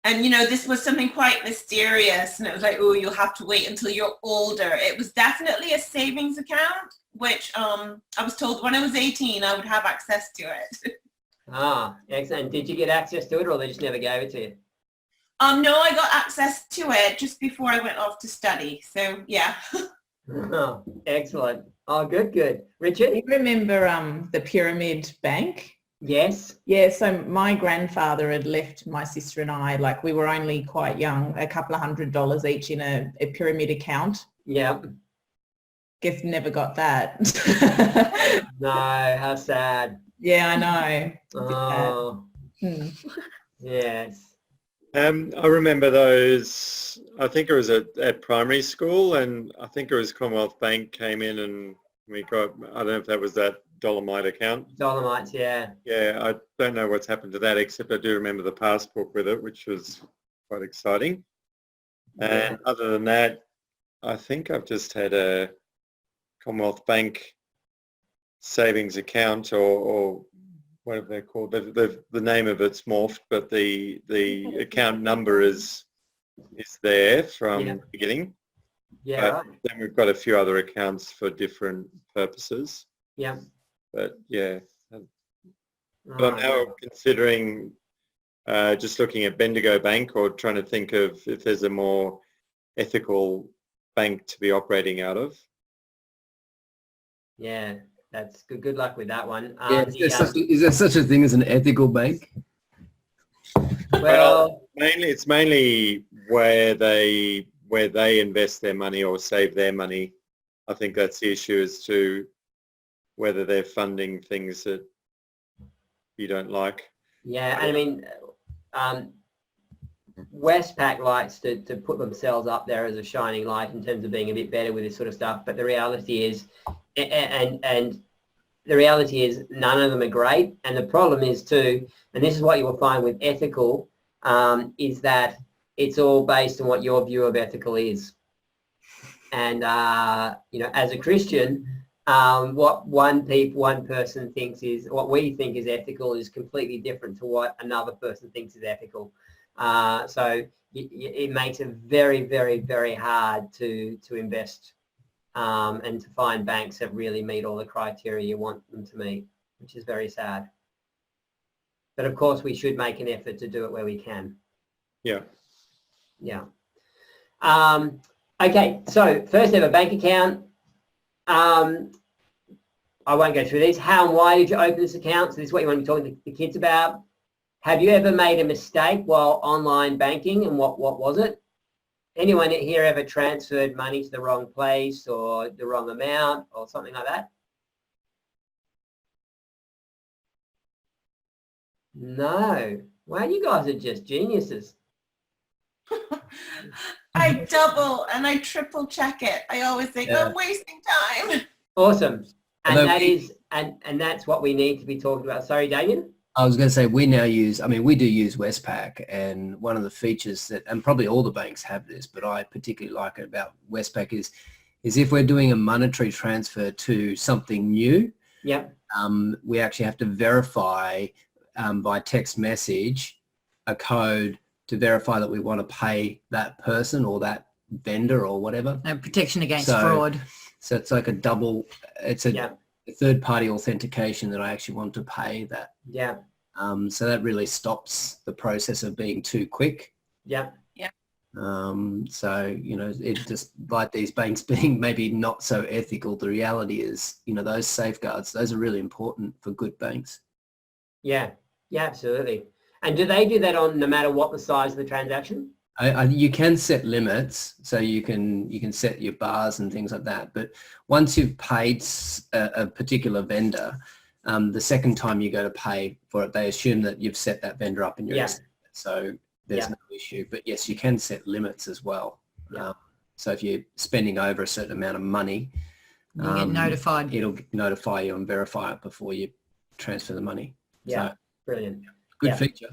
this was something quite mysterious, and it was like, oh, you'll have to wait until you're older. It was definitely a savings account, which I was told when I was 18 I would have access to it. Excellent. Did you get access to it, or they just never gave it to you? No, I got access to it just before I went off to study. So yeah. Oh, excellent. Oh, good. Richard? You remember the Pyramid Bank? Yes. Yeah, so my grandfather had left my sister and I, like we were only quite young, a couple of $100 each in a pyramid account. Yeah. Guess never got that. No, how sad. Yeah, I know. Oh, yes. I remember those. I think it was at primary school, and I think it was Commonwealth Bank came in and we got, I don't know if that was that Dolomite account. Dolomites, yeah. Yeah, I don't know what's happened to that, except I do remember the passport with it, which was quite exciting. And other than that, I think I've just had a Commonwealth Bank savings account, or whatever they're called. The name of it's morphed, but the account number is there from the beginning. Yeah, right. Then we've got a few other accounts for different purposes. Yeah. But yeah. But I'm now considering just looking at Bendigo Bank, or trying to think of if there's a more ethical bank to be operating out of. Yeah, that's good. Good luck with that one. Is there such a thing as an ethical bank? Well, it's mainly where they invest their money or save their money. I think that's the issue, as to whether they're funding things that you don't like. yeah, and I mean, Westpac likes to put themselves up there as a shining light in terms of being a bit better with this sort of stuff. But the reality is, and the reality is none of them are great. And the problem is too, and this is what you will find with ethical, is that it's all based on what your view of ethical is. And, you know, as a Christian, what one person thinks is, what we think is ethical is completely different to what another person thinks is ethical. So it makes it very, very, very hard to invest and to find banks that really meet all the criteria you want them to meet, which is very sad. But of course, we should make an effort to do it where we can. Yeah. Yeah. Okay, so first ever bank account. I won't go through these. How and why did you open this account? So this is what you want to be talking to the kids about. Have you ever made a mistake while online banking, and what was it? Anyone here ever transferred money to the wrong place or the wrong amount or something like that? No. Wow, you guys are just geniuses. I double and I triple check it. I always think I'm wasting time. Awesome. And Although that is, and that's what we need to be talking about. Sorry, Damien? I was going to say we now use, I mean, we do use Westpac, and one of the features that, and probably all the banks have this, but I particularly like it about Westpac is if we're doing a monetary transfer to something new, Yep. We actually have to verify by text message a code to verify that we want to pay that person or that vendor or whatever. And protection against fraud. So it's like a double, it's a Yeah. third-party authentication that I actually want to pay that. Yeah. So that really stops the process of being too quick. Yeah. So, you know, it just like these banks being maybe not so ethical, the reality is, you know, those safeguards, those are really important for good banks. Yeah. Yeah, absolutely. And do they do that on no matter what the size of the transaction? You can set limits, so you can set your bars and things like that. But once you've paid a particular vendor, the second time you go to pay for it, they assume that you've set that vendor up in your estimate. So there's no issue. But yes, you can set limits as well. Yeah. So if you're spending over a certain amount of money, You get notified. It'll notify you and verify it before you transfer the money. Yeah. So, Brilliant. good feature.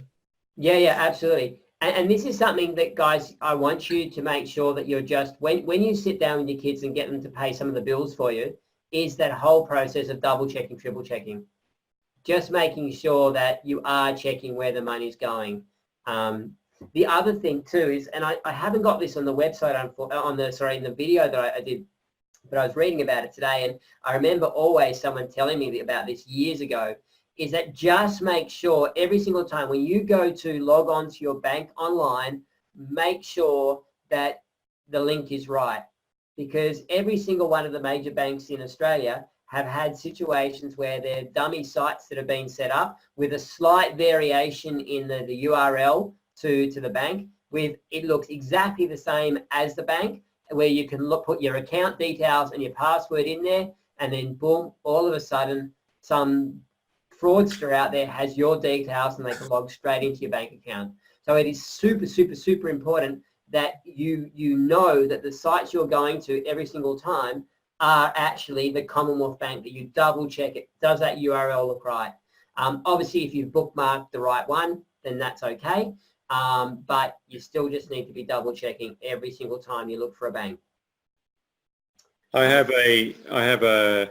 Yeah, absolutely. And this is something that, guys, I want you to make sure that you're just, when you sit down with your kids and get them to pay some of the bills for you, is that whole process of double checking, triple checking. Just making sure that you are checking where the money's going. The other thing too is, and I haven't got this on the website, in the video that I did, but I was reading about it today, and I remember always someone telling me about this years ago, is that just make sure every single time when you go to log on to your bank online, make sure that the link is right. Because every single one of the major banks in Australia have had situations where they're dummy sites that have been set up with a slight variation in the URL to the bank. It looks exactly the same as the bank, where you can put your account details and your password in there, and then boom, all of a sudden some fraudster out there has your details and they can log straight into your bank account. So it is super, super, super important that you know that the sites you're going to every single time are actually the Commonwealth Bank, that you double check it. Does that URL look right? Obviously, if you've bookmarked the right one, then that's okay. But you still just need to be double checking every single time you look for a bank. I have a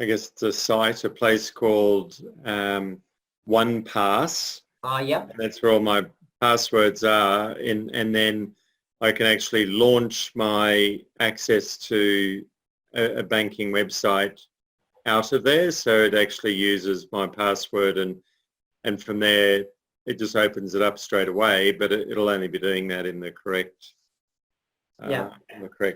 I guess it's a site, a place called OnePass. Yep. That's where all my passwords are, and then I can actually launch my access to a banking website out of there. So it actually uses my password, and from there it just opens it up straight away. But it'll only be doing that in the correct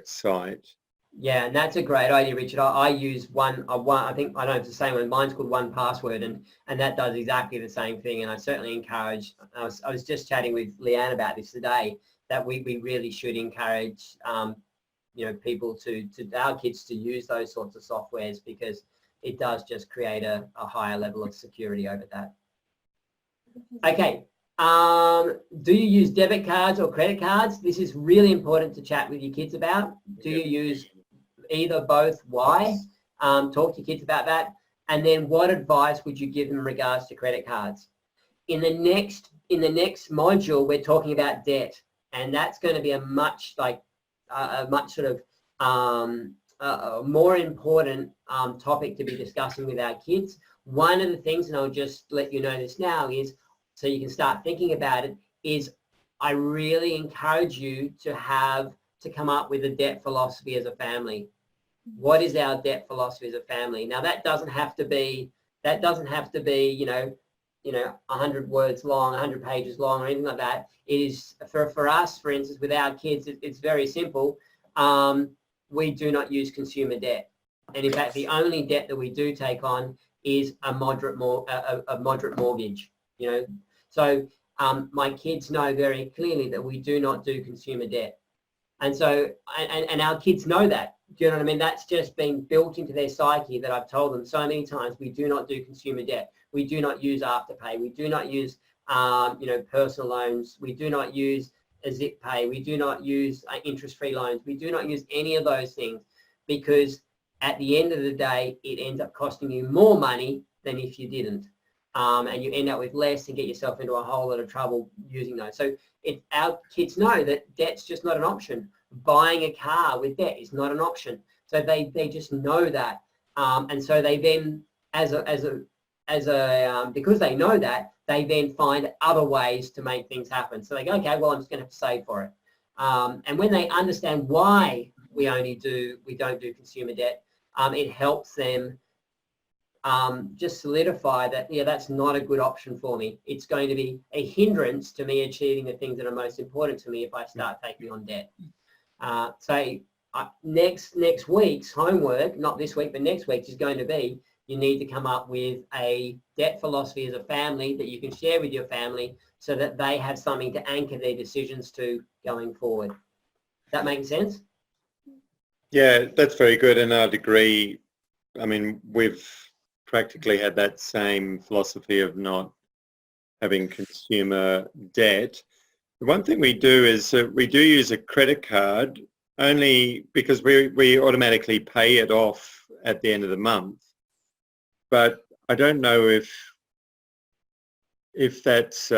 site. Yeah, and that's a great idea, Richard. I use one. I think I don't know if it's the same one. Mine's called OnePassword, and that does exactly the same thing. And I certainly encourage. I was just chatting with Leanne about this today, that we really should encourage people to our kids to use those sorts of softwares, because it does just create a higher level of security over that. Okay. Do you use debit cards or credit cards? This is really important to chat with your kids about. Do you use either both, why? Talk to your kids about that. And then what advice would you give them in regards to credit cards? In the next module, we're talking about debt, and that's going to be a much sort of more important topic to be discussing with our kids. One of the things, and I'll just let you know this now, is so you can start thinking about it, is I really encourage you to come up with a debt philosophy as a family. What is our debt philosophy as a family? Now that doesn't have to be 100 words long, 100 pages long, or anything like that. It is for us, for instance, with our kids, it's very simple. We do not use consumer debt, and in fact, the only debt that we do take on is a moderate mortgage. So my kids know very clearly that we do not do consumer debt, and so and our kids know that. Do you know what I mean? That's just been built into their psyche that I've told them so many times. We do not do consumer debt. We do not use Afterpay. We do not use, personal loans. We do not use a zip pay. We do not use interest-free loans. We do not use any of those things, because at the end of the day, it ends up costing you more money than if you didn't. And you end up with less and get yourself into a whole lot of trouble using those. So our kids know that debt's just not an option. Buying a car with debt is not an option. So they just know that. And so they then, because they know that, they then find other ways to make things happen. So they go, okay, well, I'm just going to have to save for it. And when they understand why we don't do consumer debt, it helps them just solidify that, yeah, that's not a good option for me. It's going to be a hindrance to me achieving the things that are most important to me if I start taking on debt. Next week's homework, not this week, but next week, is going to be, you need to come up with a debt philosophy as a family that you can share with your family so that they have something to anchor their decisions to going forward. Does that make sense? Yeah, that's very good, and I'd agree. I mean, we've practically had that same philosophy of not having consumer debt. The one thing we do is we do use a credit card only because we automatically pay it off at the end of the month. But I don't know if that's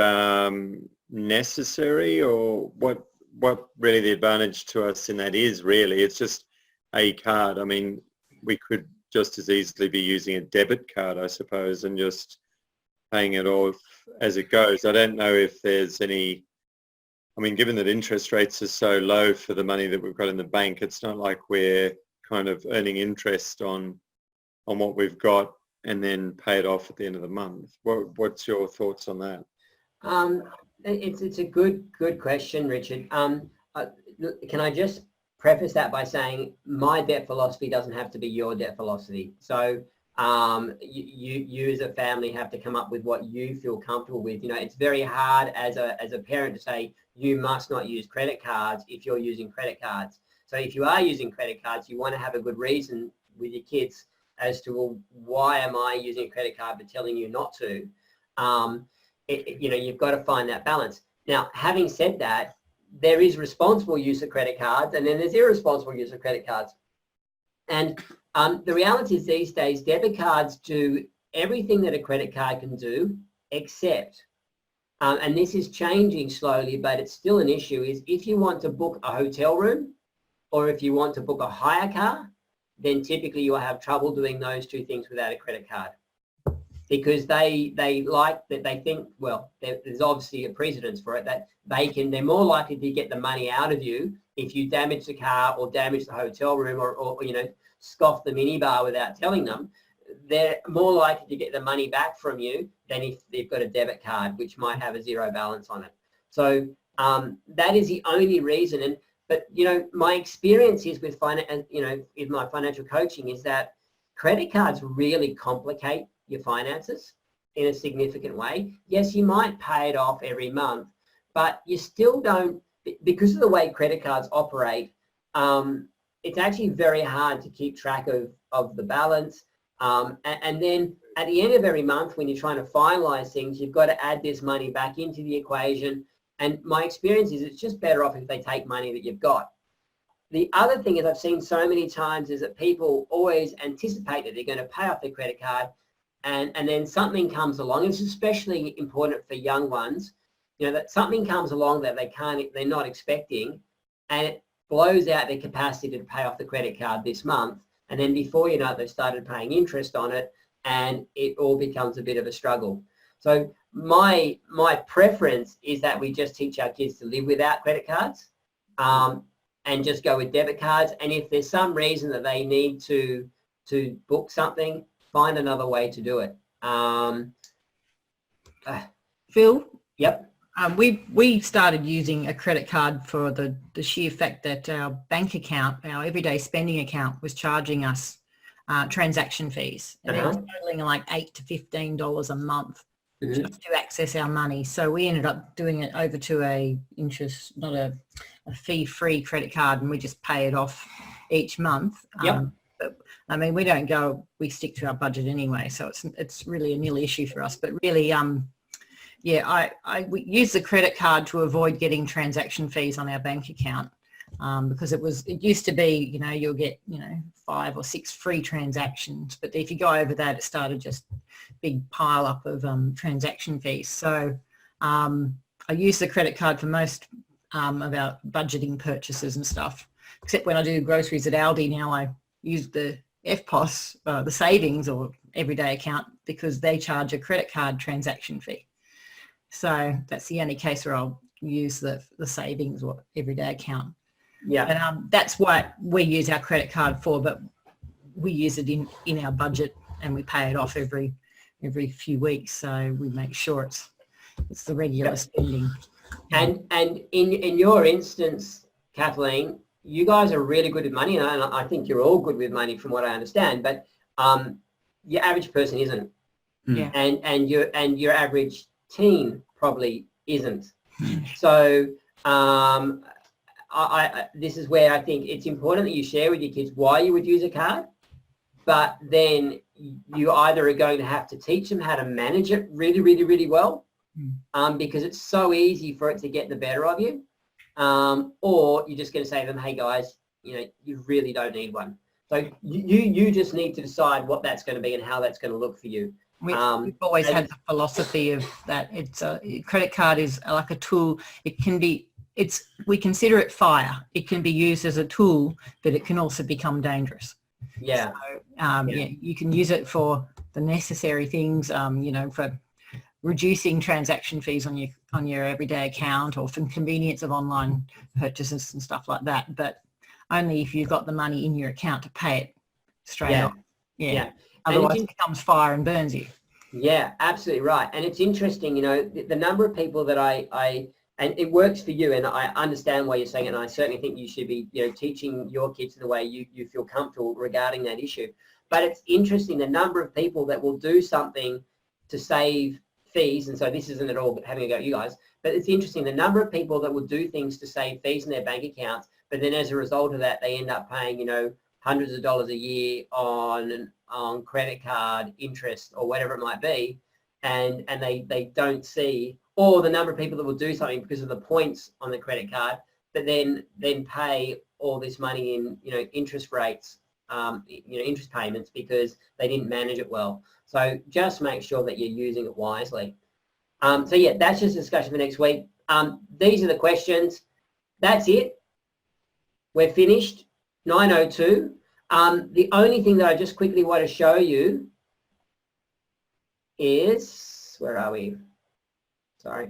necessary, or what really the advantage to us in that is. Really, it's just a card. I mean, we could just as easily be using a debit card, I suppose, and just paying it off as it goes. I don't know if there's any, I mean, given that interest rates are so low for the money that we've got in the bank, it's not like we're kind of earning interest on what we've got and then pay it off at the end of the month. What's your thoughts on that? It's a good question, Richard. Can I just preface that by saying my debt philosophy doesn't have to be your debt philosophy. So you as a family have to come up with what you feel comfortable with. It's very hard as a parent to say you must not use credit cards if you're using credit cards. So if you are using credit cards, you want to have a good reason with your kids as to, well, why am I using a credit card but telling you not to? You've got to find that balance. Now, having said that, there is responsible use of credit cards, and then there's irresponsible use of credit cards. And the reality is these days, debit cards do everything that a credit card can do, except, and this is changing slowly, but it's still an issue, is if you want to book a hotel room or if you want to book a hire car, then typically you'll have trouble doing those two things without a credit card. Because they think, well, there's obviously a precedence for it, that they're more likely to get the money out of you if you damage the car or damage the hotel room or scoff the minibar without telling them. They're more likely to get the money back from you than if they've got a debit card, which might have a zero balance on it. So that is the only reason. But my experience is with in my financial coaching is that credit cards really complicate your finances in a significant way. Yes, you might pay it off every month, but you still don't, because of the way credit cards operate, it's actually very hard to keep track of the balance. And then at the end of every month, when you're trying to finalize things, you've got to add this money back into the equation. And my experience is it's just better off if they take money that you've got. the other thing is I've seen so many times is that people always anticipate that they're going to pay off their credit card, and then something comes along. It's especially important for young ones, you know, that something comes along that they're not expecting, and it blows out their capacity to pay off the credit card this month. And then before you know it, they've started paying interest on it, and it all becomes a bit of a struggle. So my preference is that we just teach our kids to live without credit cards, and just go with debit cards. And if there's some reason that they need to book something, find another way to do it. Phil? Yep. We started using a credit card for the sheer fact that our bank account, our everyday spending account, was charging us transaction fees. And it was totaling like $8 to $15 a month just to access our money. So we ended up doing it over to a fee-free credit card, and we just pay it off each month. But, I mean, we stick to our budget anyway, so it's really a nil issue for us. But really, we use the credit card to avoid getting transaction fees on our bank account, because it used to be, you know, you'll get, you know, 5 or 6 free transactions, but if you go over that, it started just big pile up of transaction fees. So I use the credit card for most of our budgeting purchases and stuff, except when I do groceries at Aldi now, I use the FPOS, the savings or everyday account, because they charge a credit card transaction fee. So that's the only case where I'll use the savings or everyday account. Yeah. And that's what we use our credit card for, but we use it in our budget, and we pay it off every few weeks. So we make sure it's the regular spending. And in your instance, Kathleen, you guys are really good with money, and I think you're all good with money from what I understand, but your average person isn't. Yeah. And your average teen probably isn't. So this is where I think it's important that you share with your kids why you would use a card, but then you either are going to have to teach them how to manage it really, really, really well, because it's so easy for it to get the better of you, or you're just going to say to them, hey guys, you know, you really don't need one. So you just need to decide what that's going to be and how that's going to look for you. We've always had the philosophy of that it's a credit card is like a tool. It can be, we consider it fire. It can be used as a tool, but it can also become dangerous. Yeah. So, you can use it for the necessary things, you know, for reducing transaction fees on your everyday account, or for convenience of online purchases and stuff like that. But only if you've got the money in your account to pay it straight off. Yeah. Otherwise it becomes fire and burns you. Yeah, absolutely right. And it's interesting, you know, the number of people that and it works for you, and I understand why you're saying it, and I certainly think you should be, you know, teaching your kids the way you feel comfortable regarding that issue. But it's interesting the number of people that will do something to save fees, and so this isn't at all having a go at you guys, but it's interesting the number of people that will do things to save fees in their bank accounts, but then as a result of that, they end up paying, you know, hundreds of dollars a year on credit card interest or whatever it might be, and they don't see, or the number of people that will do something because of the points on the credit card, but then pay all this money in, you know, interest rates, you know, interest payments, because they didn't manage it well. So just make sure that you're using it wisely. So yeah, that's just a discussion for next week. These are the questions. That's it. We're finished. 9:02. The only thing that I just quickly want to show you is, where are we? Sorry.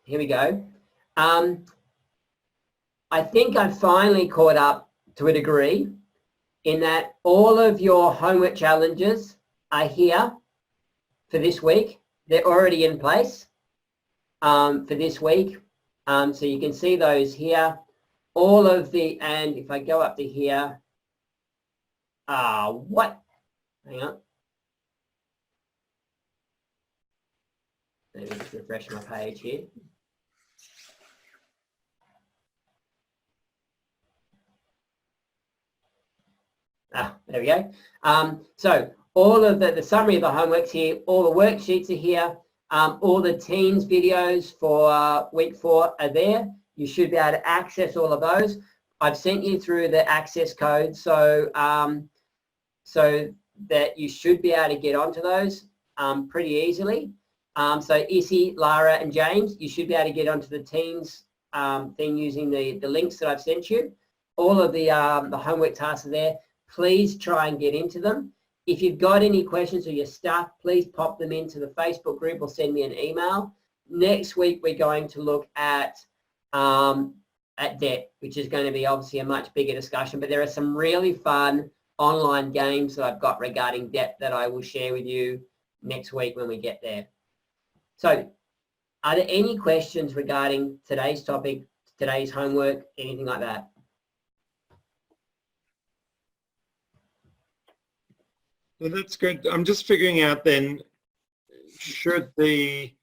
Here we go. I think I've finally caught up to a degree in that all of your homework challenges are here for this week. They're already in place for this week. So you can see those here. All of the, and if I go up to here, what? Hang on. Let me just refresh my page here. There we go. So all of the summary of the homework's here, all the worksheets are here. All the teens videos for week 4 are there. You should be able to access all of those. I've sent you through the access code, so that you should be able to get onto those pretty easily. So Issy, Lara and James, you should be able to get onto the teens thing using the links that I've sent you. All of the homework tasks are there. Please try and get into them. If you've got any questions or you're stuck, please pop them into the Facebook group or send me an email. Next week, we're going to look at debt, which is going to be obviously a much bigger discussion, but there are some really fun online games that I've got regarding debt that I will share with you next week when we get there. So are there any questions regarding today's topic, today's homework, anything like that? Well, that's good. I'm just figuring out then, should the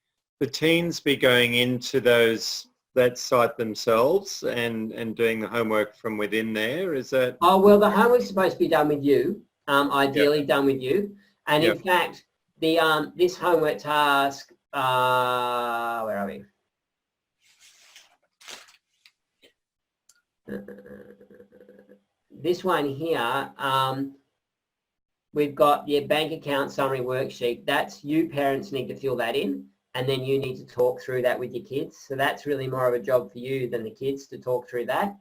teens be going into that site themselves and doing the homework from within there? Is that? Oh, well, the homework's supposed to be done with you, ideally done with you. And in fact, the this homework task, where are we? This one here, we've got your bank account summary worksheet. That's you parents need to fill that in, and then you need to talk through that with your kids. So that's really more of a job for you than the kids to talk through that.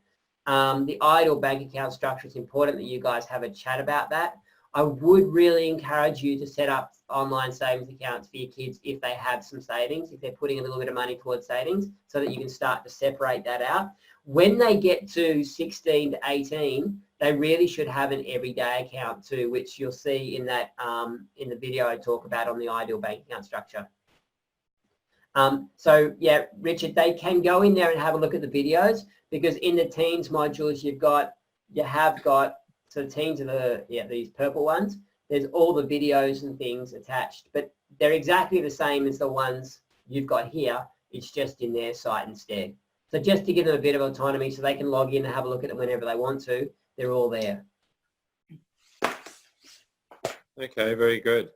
The ideal bank account structure, it's important that you guys have a chat about that. I would really encourage you to set up online savings accounts for your kids if they have some savings, if they're putting a little bit of money towards savings, so that you can start to separate that out. When they get to 16 to 18, they really should have an everyday account too, which you'll see in that in the video I talk about on the ideal bank account structure. So yeah, Richard, they can go in there and have a look at the videos, because in the teens modules you have got, so the teens are these purple ones. There's all the videos and things attached, but they're exactly the same as the ones you've got here. It's just in their site instead. So just to give them a bit of autonomy so they can log in and have a look at it whenever they want to, they're all there. Okay, very good.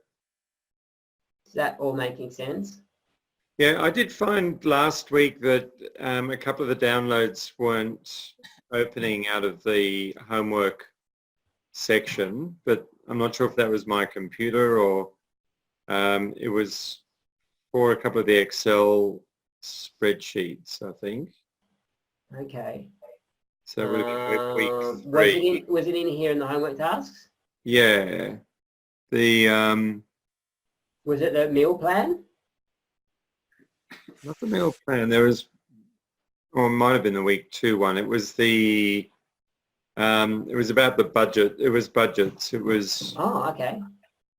Is that all making sense? Yeah, I did find last week that a couple of the downloads weren't opening out of the homework section, but I'm not sure if that was my computer or it was for a couple of the Excel spreadsheets, I think. Okay. So we're looking at week 3. Was it in here in the homework tasks? Yeah. The Was it the meal plan? not the meal plan. There was, or it might have been the week 2 one. It was the it was about the budget. It was budgets. It was. Oh, okay.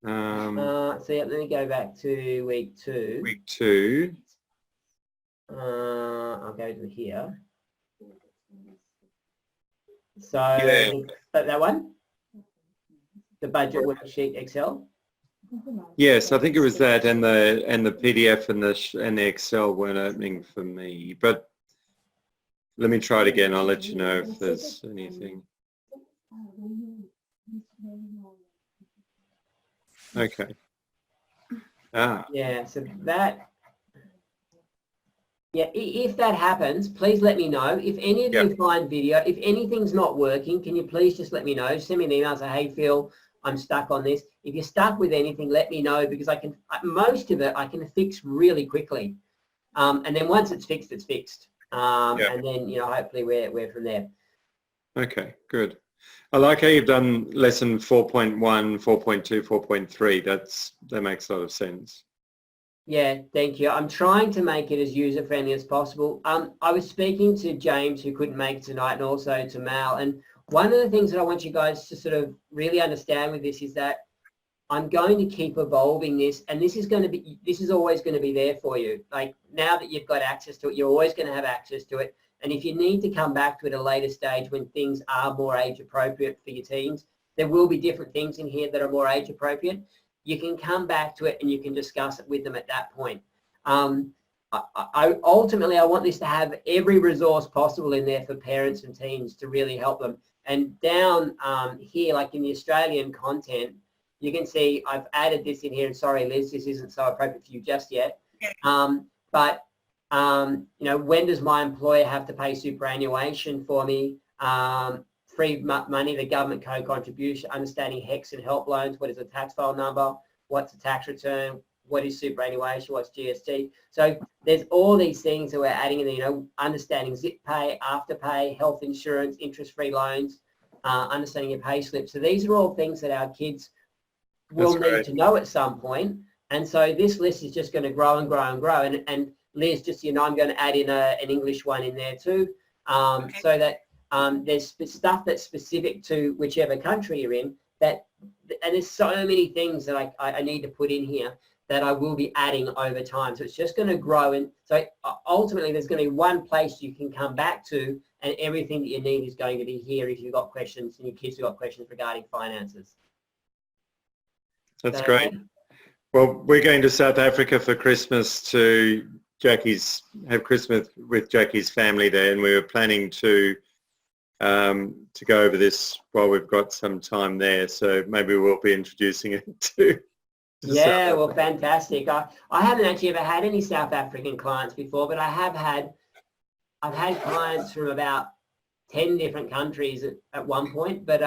So yeah, let me go back to week 2. Week 2. I'll go to here. So that one, the budget worksheet Excel. Yes, I think it was that, and the PDF and the Excel weren't opening for me. But let me try it again. I'll let you know if there's anything. Okay. Yeah. So that. Yeah, if that happens, please let me know. If any of you find video, if anything's not working, can you please just let me know? Send me an email, say, hey, Phil, I'm stuck on this. If you're stuck with anything, let me know, because most of it I can fix really quickly. And then once it's fixed, it's fixed. And then, hopefully we're from there. Okay, good. I like how you've done lesson 4.1, 4.2, 4.3. That makes a lot of sense. Yeah, thank you. I'm trying to make it as user-friendly as possible. I was speaking to James, who couldn't make it tonight, and also to Mal. And one of the things that I want you guys to sort of really understand with this is that I'm going to keep evolving this, and this is always going to be there for you. Like, now that you've got access to it, you're always going to have access to it. And if you need to come back to it at a later stage when things are more age appropriate for your teens, there will be different things in here that are more age appropriate. You can come back to it and you can discuss it with them at that point. Ultimately, I want this to have every resource possible in there for parents and teens to really help them. And down here, like in the Australian content, you can see I've added this in here. And sorry, Liz, this isn't so appropriate for you just yet. But you know, when does my employer have to pay superannuation for me? Free money, the government co-contribution, understanding HECS and help loans, what is a tax file number, what's a tax return, what is superannuation, what's GST. So there's all these things that we're adding in, you know, understanding zip pay, afterpay, health insurance, interest-free loans, understanding your pay slip. So these are all things that our kids will need to know at some point. And so this list is just going to grow and grow and grow. And Liz, just so you know, I'm going to add in an English one in there too, so that there's stuff that's specific to whichever country you're in. And there's so many things that I need to put in here that I will be adding over time. So it's just going to grow. And so ultimately there's going to be one place you can come back to, and everything that you need is going to be here if you've got questions and your kids have got questions regarding finances. That's great. Okay? Well, we're going to South Africa for Christmas to have Christmas with Jackie's family there, and we were planning to go over this while we've got some time there. So maybe we'll be introducing it to yeah, well, fantastic. I haven't actually ever had any South African clients before, but I've had clients from about 10 different countries at one point, but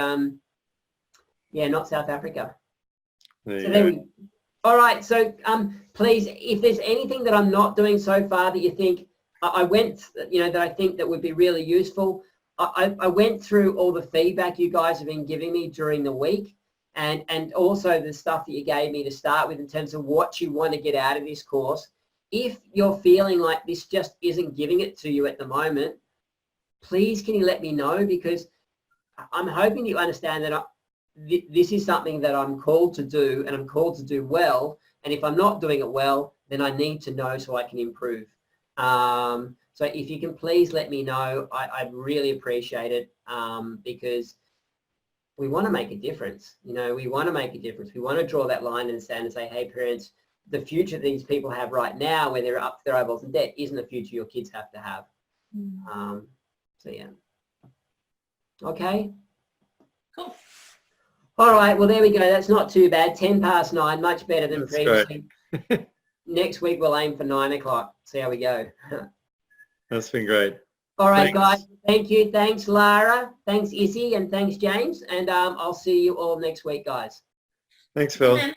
yeah, not South Africa. All right, so please, if there's anything that I'm not doing so far that you think that I think that would be really useful, I went through all the feedback you guys have been giving me during the week, and also the stuff that you gave me to start with in terms of what you want to get out of this course. If you're feeling like this just isn't giving it to you at the moment, please can you let me know, because I'm hoping you understand that this is something that I'm called to do, and I'm called to do well, and if I'm not doing it well, then I need to know so I can improve. So if you can please let me know, I'd really appreciate it, because we want to make a difference. You know, we want to make a difference. We want to draw that line in the sand and say, hey, parents, the future these people have right now, where they're up to their eyeballs in debt, isn't the future your kids have to have. So yeah. Okay. Cool. All right. Well, there we go. That's not too bad. 9:10, much better than That's previously. Next week we'll aim for 9 o'clock. See how we go. That's been great. All right, Thanks. guys. Thank you. Thanks, Lara. Thanks, Izzy, and thanks, James. And I'll see you all next week, guys. Thanks, Phil. Bye.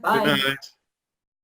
Bye. Good night.